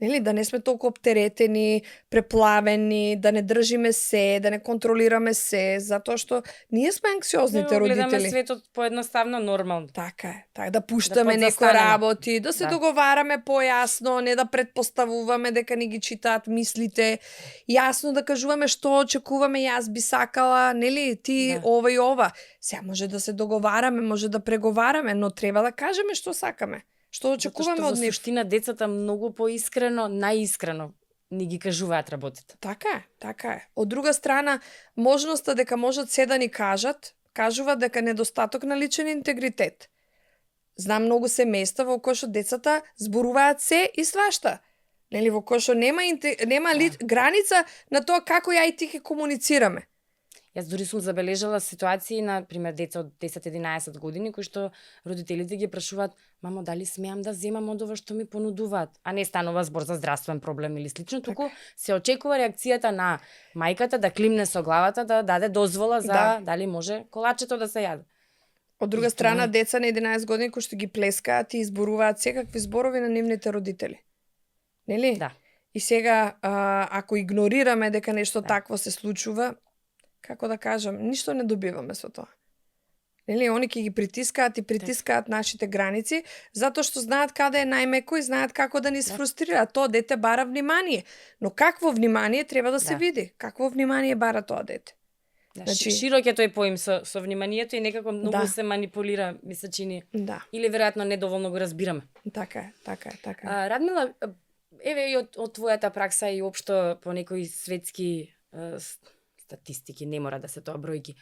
Нели, да не сме толку оптеретени, преплавени, да не држиме се, да не контролираме се, затоа што ние сме анксиозните родители. Гледаме светот поедноставно нормално. Така е, да пуштаме некои работи, да се договараме појасно, не да предпоставуваме дека ни ги читаат мислите, јасно да кажуваме што очекуваме, јас би сакала, нели, ти ова и ова. Сега може да се договараме, може да преговараме, но треба да кажеме што сакаме. Што очекуваме од нив? Во суштина децата многу поискрено, најискрено ни ги кажуваат работите. Така е. Од друга страна, можноста дека можат се да ни кажуваат дека недостаток на личен интегритет. Знам многу семејства во кои што децата зборуваат се и свашта. Нели, во кои што нема граница на тоа како ја и ти ќе комуницираме. Јас дури сум забележала ситуации на пример деца од 10-11 години кои што родителите ги прашуваат: "Мамо, дали смеам да земам од ова што ми понудуваат?" А не станува збор за здравствен проблем или слично, туку се очекува реакцијата на мајката да климне со главата, да даде дозвола за дали може колачето да се јаде. Од друга страна, деца на 11 години кои што ги плескаат и изборуваат секакви зборови на нивните родители. Нели? Да. И сега, ако игнорираме дека нешто такво се случува, како да кажам, ништо не добиваме со тоа. Нели, они ќе ги притискаат и притискаат нашите граници, затоа што знаат каде е најмеко и знаат како да ни сфрустрираат. Тоа дете бара внимание. Но какво внимание треба да се види? Какво внимание бара тоа дете? Значи, широк е тој поим со вниманието и некако многу се манипулира, ми се чини. Да. Или веројатно недоволно го разбираме. Така е. Радмила, еве и од твојата пракса и општо по некои светски статистики, не мора да се тоа бројки.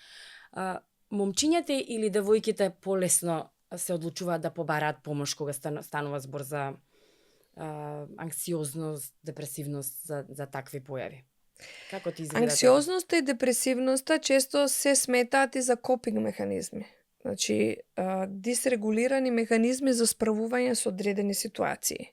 Момчињата или девојките полесно се одлучуваат да побараат помош кога станува збор за анксиозност, депресивност, за такви појави? Како ти изгледа? Анксиозноста и депресивноста често се сметаат и за копинг механизми. Значи, дисрегулирани механизми за справување со одредени ситуации.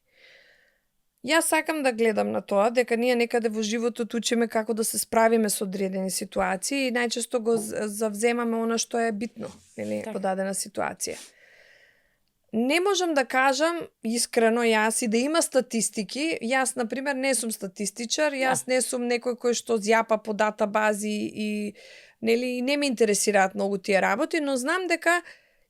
Јас сакам да гледам на тоа дека ние некаде во животот учиме како да се справиме со одредени ситуации и најчесто го завземаме она што е битно, нели, во дадена ситуација. Не можам да кажам искрено јас и да има статистики. Јас, например, не сум статистичар, јас не сум некој кој што зјапа по датабази и нели не ме интересираат многу тие работи, но знам дека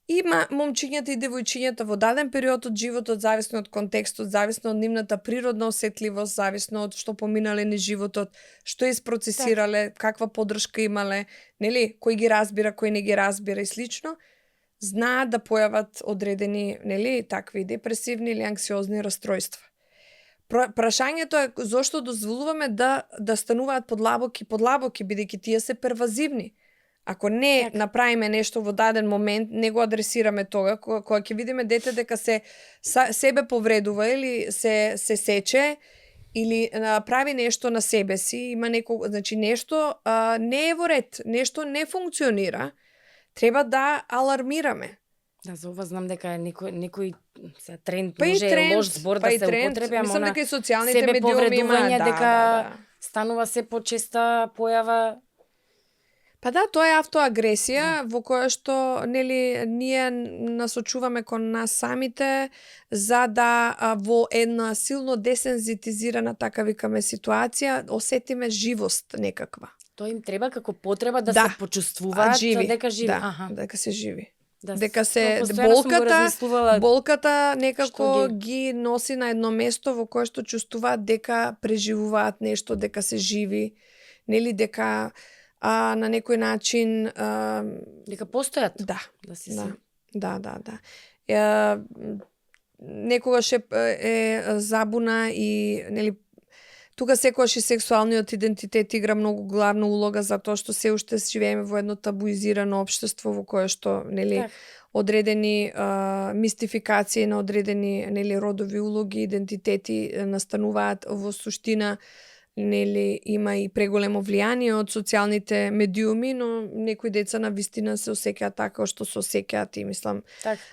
има момчињата и девојчињата во даден период од животот, зависно од контекстот, зависно од нивната природна осетливост, зависно од што поминале низ животот, што испроцесирале, каква поддршка имале, нели, кој ги разбира, кој не ги разбира и слично, знаат да појават одредени, нели, такви депресивни или анксиозни растројства. Прашањето е зошто дозволуваме да стануваат подлабоки, бидејќи тие се первазивни. Ако не направиме нешто во даден момент, не го адресираме тога, кога ќе видиме дете дека се себе повредува или се сече или прави нешто на себе си, има значи нешто не е во ред, нешто не функционира, треба да алармираме. Да, за ова знам дека некој тренд може лош збор да се употреби, ама мислам дека и социјалните медиуми повредување дека станува се почеста појава. Па да, тоа е автоагресија во која што нели ние насочуваме кон нас самите за да во една силно десензитизирана така викаме ситуација осетиме живост некаква. Тоа им треба како потреба да се почувствуваат дека живи. Дека се живи. Да, дека се болката некако ги носи на едно место во кое што чувствуваат дека преживуваат нешто, дека се живи, нели дека на некој начин дека постојат. Да. Некогаш е забуна и нели тука секогаш и сексуалниот идентитет игра многу главна улога затоа што се уште живееме во едно табуизирано општество во кое што нели одредени мистификации на одредени нели родови улоги, идентитети настануваат во суштина. Нели има и преголемо влијание од социјалните медиуми, но некои деца на вистина се осеќаат така што се осеќаат и мислам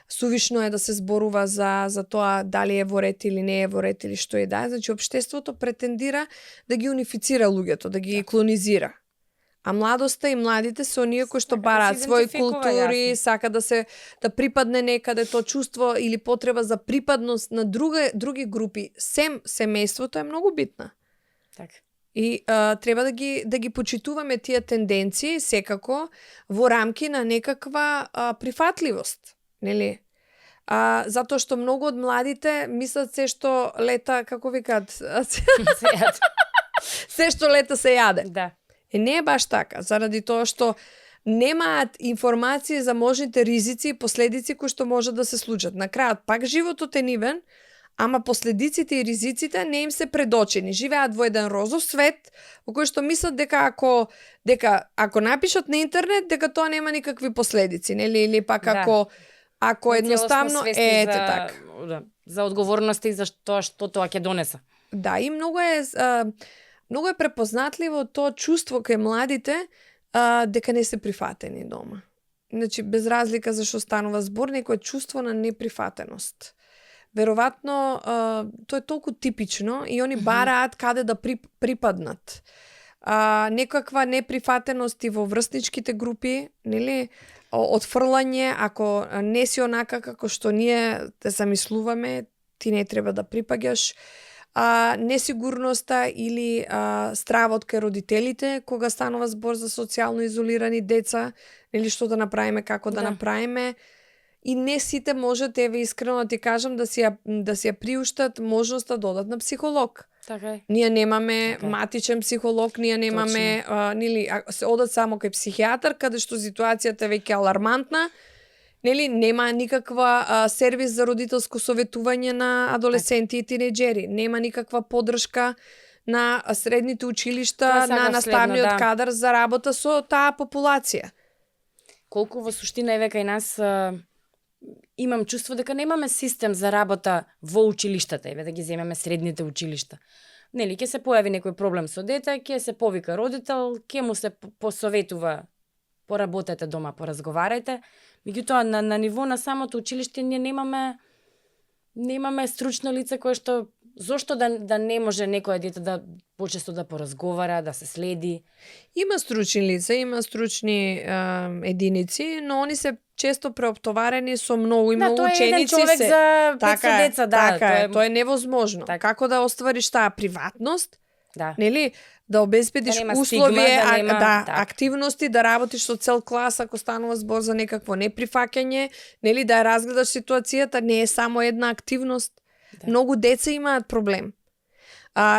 сувишно е да се зборува за тоа дали е во ред или не е во ред или што е да. Значи општеството претендира да ги унифицира луѓето, да ги клонизира. А младоста и младите се оние кои што бараат своји култури, сака да припадне некаде, тоа чувство или потреба за припадност на други групи, семејството е многу битна. И треба да ги почитуваме тие тенденции секако во рамки на некаква прифатливост, нели? Затоа што многу од младите мислат се што лета, како викаат, се што лета се јаде. Да. Не е баш така, заради тоа што немаат информации за можните ризици и последици кои што може да се случат. На крајот пак животот е нивен, ама последиците и ризиците не им се предочени. Живеат во еден розов свет во кој што мислат дека ако напишат на интернет дека тоа нема никакви последици, нели, или пак ако едноставно така. За одговорноста и за тоа што тоа ќе донесе. Да, и многу е препознатливо тоа чувство кај младите дека не се прифатени дома. Значи, без разлика за што станува збор, некој чувство на неприфатеност. Веројатно, тоа е толку типично и они бараат каде да припаднат. Некаква неприфатеност и во врсничките групи, нели? Отфрлање, ако не си онака како што ние те замислуваме, ти не треба да припаѓаш. Несигурноста или стравот кај родителите кога станува збор за социјално изолирани деца, или што да направиме, како да направиме. И не сите можете, еве искрено ти кажам, да си ја приуштат можноста да одат на психолог. Така е. Ние немаме матичен психолог, ние немаме нели се одат само кај психијатар каде што ситуацијата е веќе алармантна. Нели нема никаква сервис за родителско советување на адолесценти и тинеџери, нема никаква поддршка на средните училишта, на наставниот кадар за работа со таа популација. Колку во суштина еве кај нас имам чувство дека немаме систем за работа во училиштата, еве да ги земеме средните училишта. Нели ќе се појави некој проблем со дете, ќе се повика родител, ќе му се посоветува, поработете дома, поразговарајте. Меѓутоа на ниво на самото училиште ние немаме стручно лице кое што зошто да не може некој дете да почесто да поразговара, да се следи. Има стручни лица, има стручни единици, но они се често преоптоварени со многу и многу ученици. Тоа е еден човек за 500 деца, тоа е невозможно. Како да оствариш таа приватност? Нели? Да обезбедиш условија, активности, да работиш со цел клас ако станува збор за некакво неприфаќање, нели да ја разгледаш ситуацијата, не е само една активност. Многу деца имаат проблем.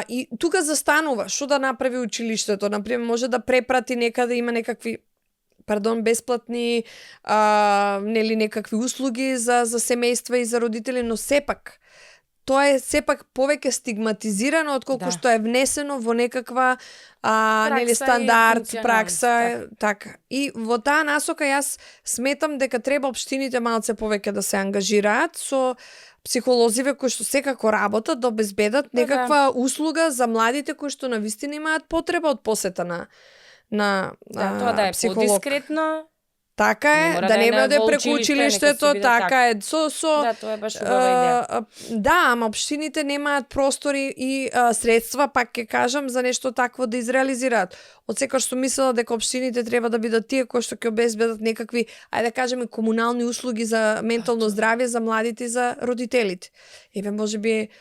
И тука застанува што да направи училиштето, например може да препрати некаде, има некакви бесплатни нели некакви услуги за семејства и за родители, но сепак тоа е сепак повеќе стигматизирано отколку што е внесено во некаква нели стандард, пракса, така. И во таа насока јас сметам дека треба општините малце повеќе да се ангажираат со психолозиве кои што секако работат да обезбедат некаква услуга за младите кои што навистина имаат потреба од посета на тоа да е психолог. подискретно. Така е, да не биде преку училиштето, така е. Тоа е баш убава идеја. Ама општините немаат простори и средства, пак ќе кажам, за нешто такво да изреализираат. Од секогаш сум мислела дека општините треба да бидат тие кои што ќе обезбедат некакви, ајде да кажеме, комунални услуги за ментално здравје за младите и за родителите. Еве можеби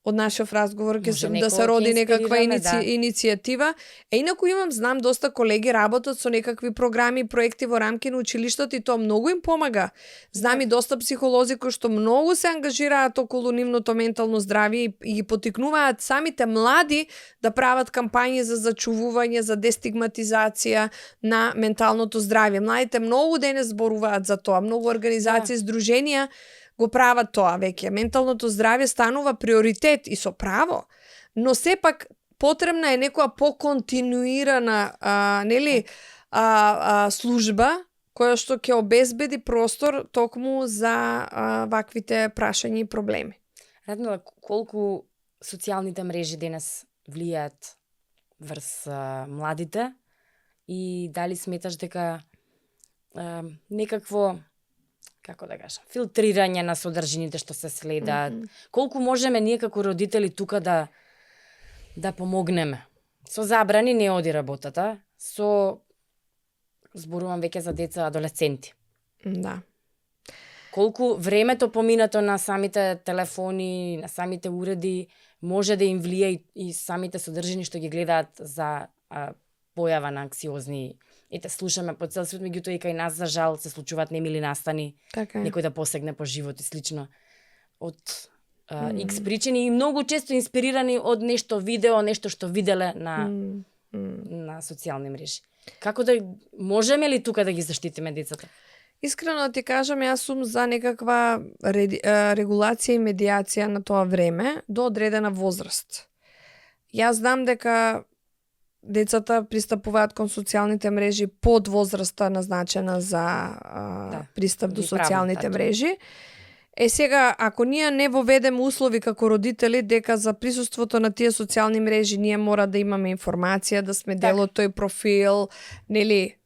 од нашиот разговор ќе да се роди некаква иницијатива. Инаку знам доста колеги работат со некакви програми и проекти во рамки на училиштата и тоа многу им помага. Знам и доста психолози кои што многу се ангажираат околу нивното ментално здравје и ги поттикнуваат самите млади да прават кампањи за зачувување, за дестигматизација на менталното здравје. Младите многу денес зборуваат за тоа, многу организации, здруженија го прават тоа веќе. Менталното здравје станува приоритет и со право, но сепак потребна е некоја поконтинуирана служба која што ќе обезбеди простор токму за ваквите прашања и проблеми. Радмила, колку социјалните мрежи денес влијаат врз младите и дали сметаш дека некакво, како да кажам, филтрирање на содржините што се следат. Колку можеме ние како родители тука да помогнеме? Со забрани не оди работата, зборувам веќе за деца адолесценти. Да. Колку времето поминато на самите телефони, на самите уреди може да им влие и самите содржини што ги гледаат за појава на анксиозни. Ете, слушаме по цел свет, меѓутоа и кај нас за жал се случуваат немили настани, некој да посегне по живот и слично од X причини и многу често инспирирани од нешто видео, нешто што виделе на социјални мрежи. Како да можеме ли тука да ги заштитиме децата? Искрено да ти кажам, јас сум за некаква регулација и медиација на тоа време до одредена возраст. Јас знам дека децата пристапуваат кон социјалните мрежи под возраста назначена за пристап до социјалните мрежи. Сега, ако ние не воведеме услови како родители дека за присуството на тие социјални мрежи ние мора да имаме информација, да сме дел од тој профил, нели,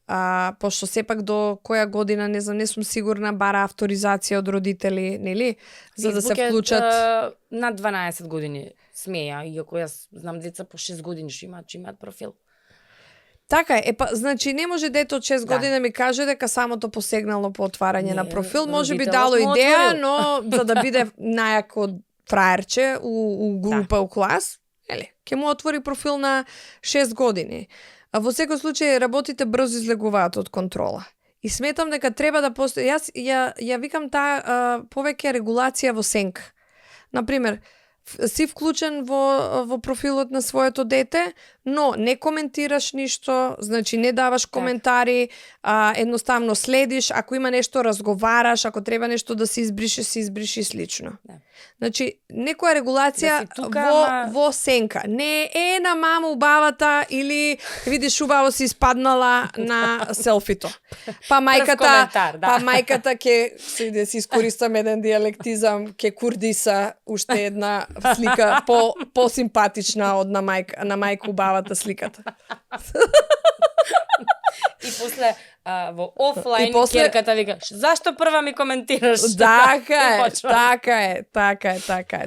пошто сепак до која година, не знам, не сум сигурна, бара авторизација од родители, нели? За да се Facebook е, вклучат. над 12 години смеја, иако јас знам деца по 6 години што имаат профил. Така е, па, значи не може дете од 6 Да. години да ми каже дека самото посегнало по отварање на профил, може би родителот дало му идеја, отворил. но за да биде најако фраерче у група, у клас, еле, ќе му отвори профил на 6 години. А во секој случај работите брзо излегуваат од контрола. И сметам дека треба да постои, јас ја викам таа повеќе регулација во сенка. Например, си вклучен во профилот на своето дете, но не коментираш ништо, значи не даваш коментари, едноставно следиш, ако има нешто разговараш, ако треба нешто да се избриши и слично. Да. Значи, некоја регулација Да си тука, во сенка. Не е на мама убавата или видиш убаво си испаднала на селфито. Па мајката, коментар, да. па мајката ќе се искористам еден диалектизам, ќе курдиса уште една слика по симпатична од на мајка убавата сликата. И после во офлайн И после- керката вика, зашто прва ми коментираш? Така И е, почва.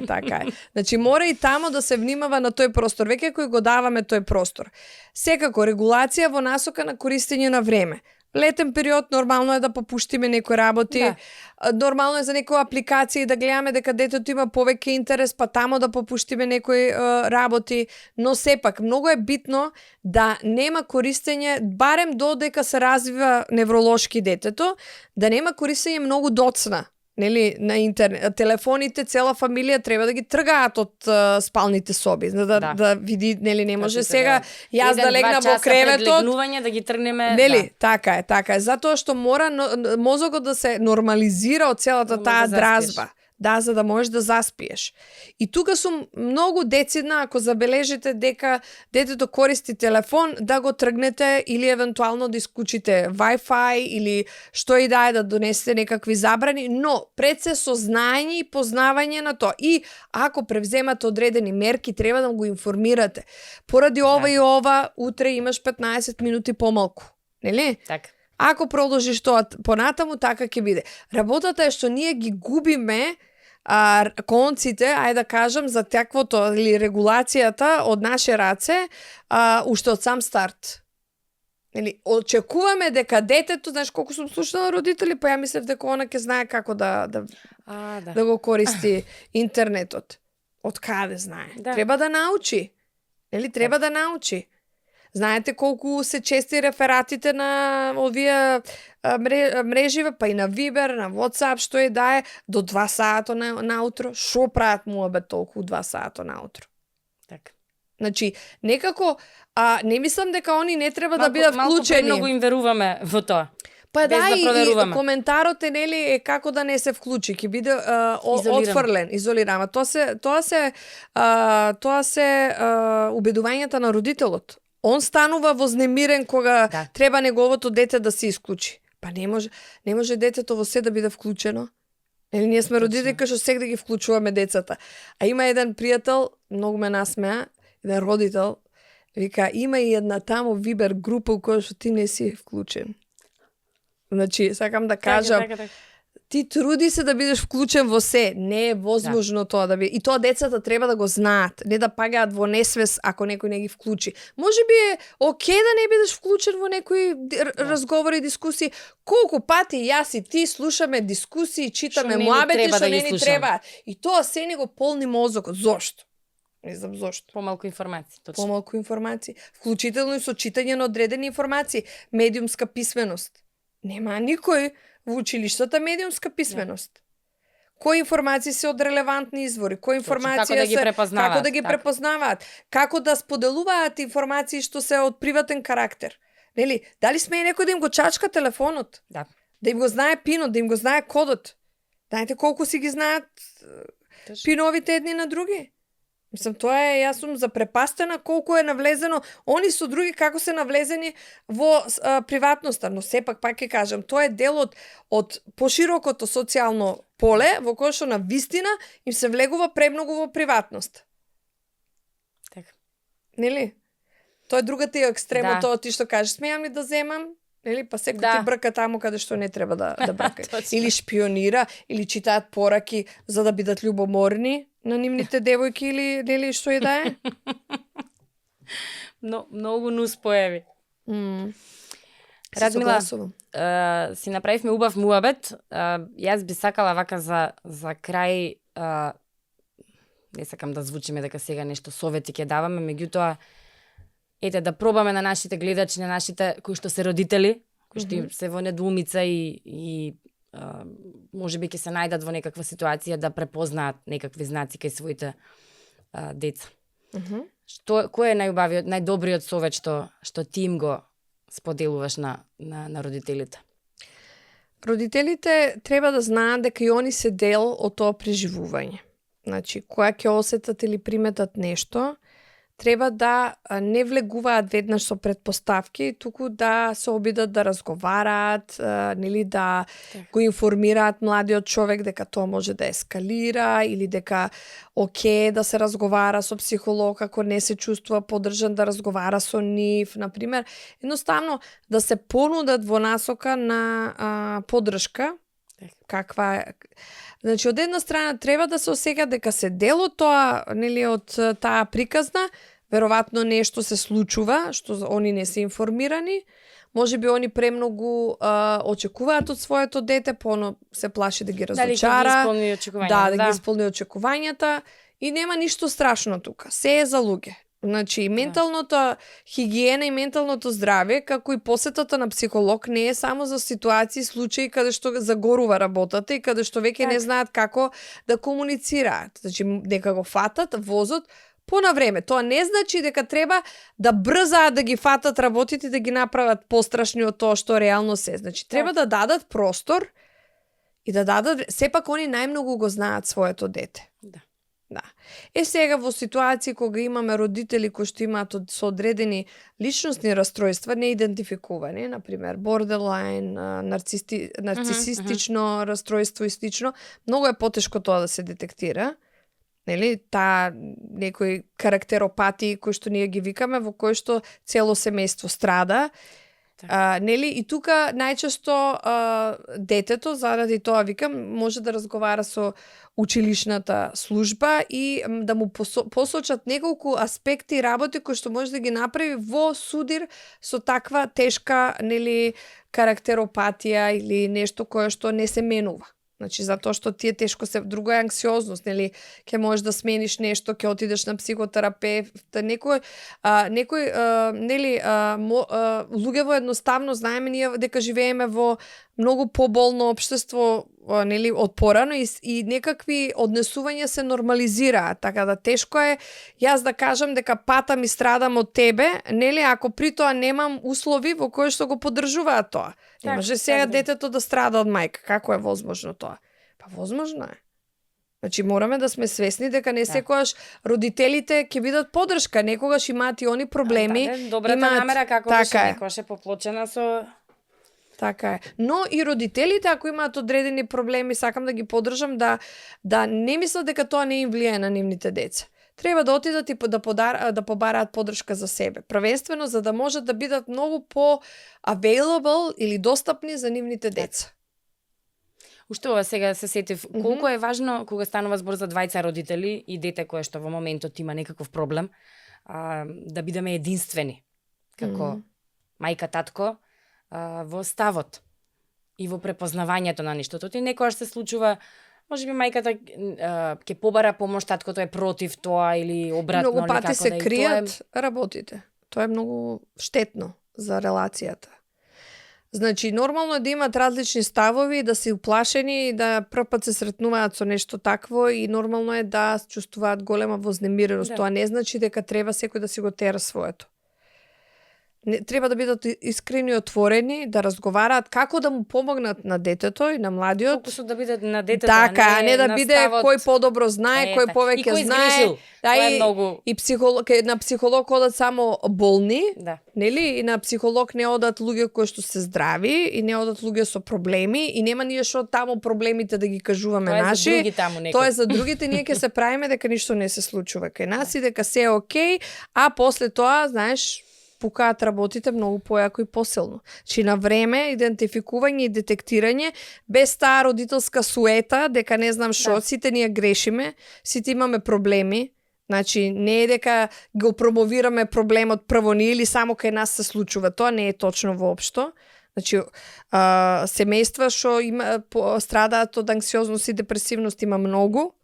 така е. Значи мора и тамо да се внимава на тој простор, веќе кој го даваме тој простор. Секако регулација во насока на користење на време. Летен период нормално е да попуштиме некои работи. Да. Нормално е за некои апликации да гледаме дека детето има повеќе интерес, па тамо да попуштиме некои работи, но сепак многу е битно да нема користење, барем додека се развива невролошки детето, да нема користење многу доцна. Нели, на интернет, телефоните, цела фамилија треба да ги тргаат од спалните соби, да види, нели, не може сега јас да легнам во креветот, легнување да ги тргнеме. нели, така е, затоа што мора мозокот да се нормализира од целата таа дразба. Да, за да можеш да заспиеш. И тука сум многу децидна, ако забележите дека детето користи телефон, да го тргнете или евентуално да исклучите Wi-Fi или што и да е, да донесете некакви забрани, но пред се со знаење и познавање на тоа. И ако превземате одредени мерки, треба да го информирате. Поради ова и ова, утре имаш 15 минути помалку. Нели? Така. Ако продолжиш тоа понатаму, така ќе биде. Работата е што ние ги губиме конците, ајде да кажам, за таквото или регулацијата од наше раце, уште од сам старт. Или очекуваме дека детето, знаеш колку сум слушнала родители, па ја мислев дека она ќе знае како да го користи интернетот. Од каде знае? Да. Треба да научи. Нели треба да научи. Знаете колку се чести рефератите на овие мреживе, па и на Viber, на WhatsApp, што е да е до 2 сата наутро. Шо прават муабет толку 2 сата наутро? Така. Значи, некако, не мислам дека они не треба да бидат вклучени. Малку премногу им веруваме во тоа. Па без да, да проверуваме. и коментарот е, нели, е како да не се вклучи, ќе биде Изолиран. отфрлен, изолиран. Тоа се убедувањата на родителот. Он станува вознемирен кога треба неговото дете да се исклучи. Па не може детето во се да биде вклучено. Или ние сме родители кои што сега да ги вклучуваме децата. А има еден пријател, многу ме насмеа, еден родител, вика, има и една тамо Viber група у која што ти не си вклучен. Значи, сакам да кажам, Така. ти труди се да бидеш вклучен во се, не е возможно тоа да биде. И тоа децата треба да го знаат, не да пагаат во несвес ако некој не ги вклучи. Може би е окей да не бидеш вклучен во некои разговори, дискусии. Колку пати јас и ти слушаме дискусии, читаме муабети што не ни треба. И тоа се не го полни мозокот. Зошто? Не знам зошто. Помалку информации, точно. Помалку информации. Вклучително и со читање на одредени информации. Медиумска писменост. Нема никој во училиштата медиумска писменост. Кои информации се од релевантни извори, кои информации како да ги препознаваат, како да споделуваат информации што се од приватен карактер. Нели, дали сме некој да им го чачка телефонот? Да. Да им го знае пинот, да им го знае кодот. Знаете колку си ги знаат пиновите едни на други? Мислам, тоа е, јас сум запрепастена колку е навлезено, они со други како се навлезени во приватноста, но сепак пак ќе кажам, тоа е дел од поширокото социјално поле во кое што на вистина им се влегува премногу во приватност. Така. Нели? Тоа е другата екстремот, тоа ти што кажеш, смеам ли да земам? Нели, па секој Да. ти брка таму каде што не треба да брка. Точно. Или шпионира, или читаат пораки за да бидат љубоморни на нивните девојки или нели што и да е. Многу нус појави. Се Радмила, согласувам. си направивме убав муабет. Јас би сакала вака за крај, не сакам да звучиме дека сега нешто совети ќе даваме, меѓутоа ете да пробаме на нашите гледачи, на нашите кои што се родители, кои што се во недоумица и можеби ќе се најдат во некаква ситуација да препознаат некакви знаци кај своите деца. Кој е најубавиот, најдобриот совет што ти им го споделуваш на родителите? Родителите треба да знаат дека и они се дел од тоа преживување. Значи, кога ќе осетат или приметат нешто, треба да не влегуваат веднаш со предпоставки, туку да се обидат да разговараат, нели да го информираат младиот човек дека тоа може да ескалира или дека оке да се разговара со психолог ако не се чувствува поддржан да разговара со нив, например, едноставно да се понудат во насока на поддршка. Каква Значи, од една страна треба да се осеќа дека се дел од тоа, нели, од таа приказна, веројатно нешто се случува што они не се информирани, можеби они премногу очекуваат од своето дете, поно се плаши да ги разочара, да ги исполни очекувањата и нема ништо страшно тука. Се е за луѓе. Значи, менталната хигиена и менталното здравје, како и посетата на психолог, не е само за ситуации, случаи каде што загорува работата и каде што веќе не знаат како да комуницираат. Значи, дека го фатат возот на време. Тоа не значи дека треба да брзаат да ги фатат работите и да ги направат пострашни од тоа што реално се. Значи, треба да дадат простор и да дадат... Сепак, они најмногу го знаат своето дете. Да. Сега во ситуации кога имаме родители кои што имаат со одредени личностни расстройства неидентификувани, например бордерлайн, нарцисистично расстройство и слично, многу е потешко тоа да се детектира. Нели, таа некои карактеропатии кои што ние ги викаме, во кои што цело семејство страда. Нели, и тука најчесто детето, заради тоа викам, може да разговара со училишната служба и да му посочат неколку аспекти и работи кои што може да ги направи во судир со таква тешка, нели, карактеропатија или нешто кое што не се менува. Значи, затоа што ти е тешко се... Друго е анксиозност, нели? Ќе можеш да смениш нешто, ќе отидеш на психотерапевт, некој нели, луѓево едноставно знаеме ние дека живееме во многу поболно општество, нели, од порано и некакви однесувања се нормализираат, така да тешко е јас да кажам дека патам и страдам од тебе, нели, ако при тоа немам услови во кои што го поддржуваат тоа. Не може сега детето да страда од мајка. Како е возможно тоа? Па возможно е. Значи, мораме да сме свесни дека не секогаш родителите ќе бидат поддршка, некогаш имаат и они проблеми. Добрата намера како беше некогаш е поплочена со... Така е. Но и родителите, ако имаат одредени проблеми, сакам да ги поддржам, да не мислат дека тоа не им влијае на нивните деца. Треба да отидат и да побараат поддршка за себе. Првенствено за да можат да бидат многу по-available или достапни за нивните деца. Уште ова сега се сетив, колку е важно кога станува збор за двајца родители и дете кое што во моментот има некаков проблем, да бидеме единствени, како мајка, татко, во ставот и во препознавањето на нештото. И некојаш се случува, можеби мајката ќе побара помош, таткото е против тоа или обратно. Многу пати се да кријат работите. Тоа е многу штетно за релацијата. Значи, нормално е да имат различни ставови, да се уплашени, да прв пат се сретнуваат со нешто такво и нормално е да чувствуваат голема вознемиреност. Тоа не значи дека треба секој да си го тера своето. Треба да бидат искрени и отворени, да разговараат како да му помогнат на детето и на младиот. Фокусот да биде на детето, така, не да биде ставот... кој подобро знае, кој повеќе знае. Да, и многу... и на психолог одат само болни, нели? И на психолог не одат луѓе кои што се здрави и не одат луѓе со проблеми и нема ние што таму проблемите да ги кажуваме наши. Тоа е за другите, ние ќе се правиме дека ништо не се случува кај нас и дека се е окей, а после тоа, знаеш, пукаат работите многу појако и посилно. Чи на време идентификување и детектирање без таа родителска суета дека не знам што, сите ние грешиме, сите имаме проблеми. Значи не е дека го промовираме проблемот прво ние или само кај нас се случува, тоа не е точно воопшто. Значи, семејства што страдаат од анксиозност и депресивност има многу,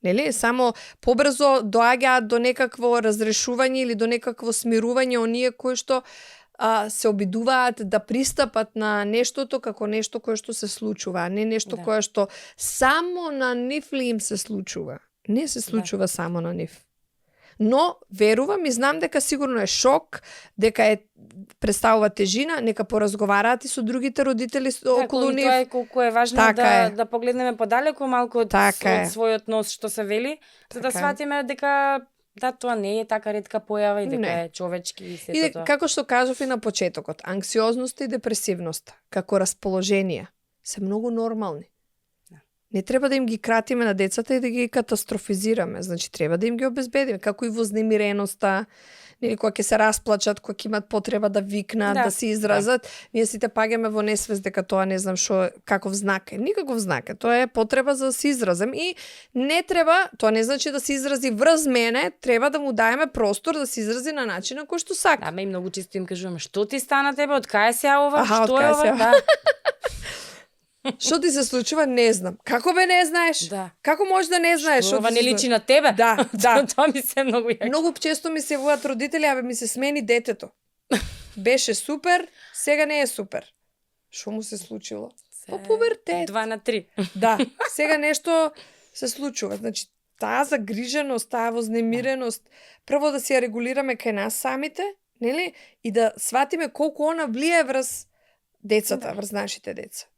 нели? Само побрзо доаѓаат до некакво разрешување или до некакво смирување оние кои што се обидуваат да пристапат на нештото како нешто кое што се случува, а не нешто кое што само на нив ли им се случува. Не се случува само на нив. Но верувам и знам дека сигурно е шок, дека е представува тежина, нека поразговараат и со другите родители околу нив. Тоа е колку е важно да погледнеме подалеку малку од својот нос што се вели, за да сватиме дека тоа не е така ретка појава и дека е човечки и сето тоа. И како што кажав и на почетокот, анксиозноста и депресивноста како расположение се многу нормални. Не треба да им ги кратиме на децата и да ги катастрофизираме. Значи, треба да им ги обезбедиме. Како и вознемиреноста, или кога ќе се расплачат, кога ќе имат потреба да викнат, да се изразат, ние сите паѓаме во несвест дека тоа не знам што, каков знак е. Никаков знак е. Тоа е потреба за да се изразам. И не треба, тоа не значи да се изрази врз мене, треба да му даеме простор да се изрази на начин на кој што сака. Да, и многу често им кажуваме, што ти стана тебе, од кај се ова, што е ова? Да. Што ти се случува, не знам. Како бе не знаеш? Да. Како можеш да не знаеш? Што ова не личи на тебе? Да. Тоа ми се многу јако. Многу често ми се јавуваат родители, абе ми се смени детето. Беше супер, сега не е супер. Што му се случило? По пубертет. 2 на 3. Да, сега нешто се случува. Значи, таа загриженост, таа вознемиреност, прво да си ја регулираме кај нас самите, нели? И да сватиме колку она влие врз децата, врз нашите деца.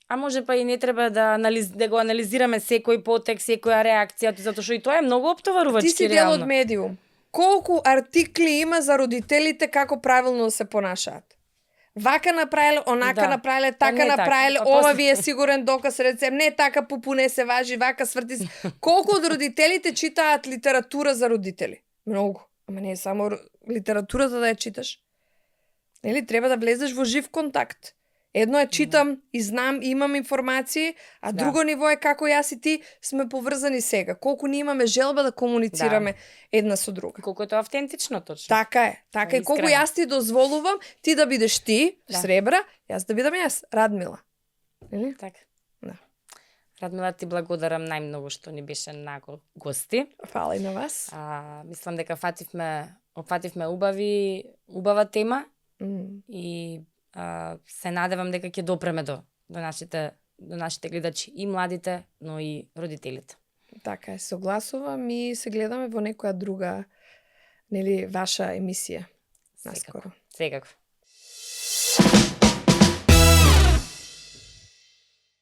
А може па и не треба да го анализираме секој потек, секоја реакција, затоа што и тоа е многу оптоварувачки реално. Ти си дел од медиум. Колку артикли има за родителите како правилно се понашаат? Вака направиле, онака направиле, така направиле, ова ви е сигурен доказ, рецепт, не така пупуне се важи, вака сврти се. Колку од родителите читаат литература за родители? Многу. Ама не е само литературата да ја читаш. Нели, треба да влезеш во жив контакт. Едно е читам и знам, и имам информации, а друго ниво е како јас и ти сме поврзани сега. Колку ние имаме желба да комуницираме една со друга. Колку е тоа автентично точно. Така е. Така и колку јас ти дозволувам ти да бидеш ти, Сребра, јас да бидам јас, Радмила. Или? Така. Да. Радмила, ти благодарам најмногу што ни беше на гости. Фала и на вас. Мислам дека опфативме убава тема и се надевам дека ќе допреме до нашите гледачи и младите, но и родителите. Така е, согласувам и се гледаме во некоја друга, нели, ваша емисија наскоро. Секако.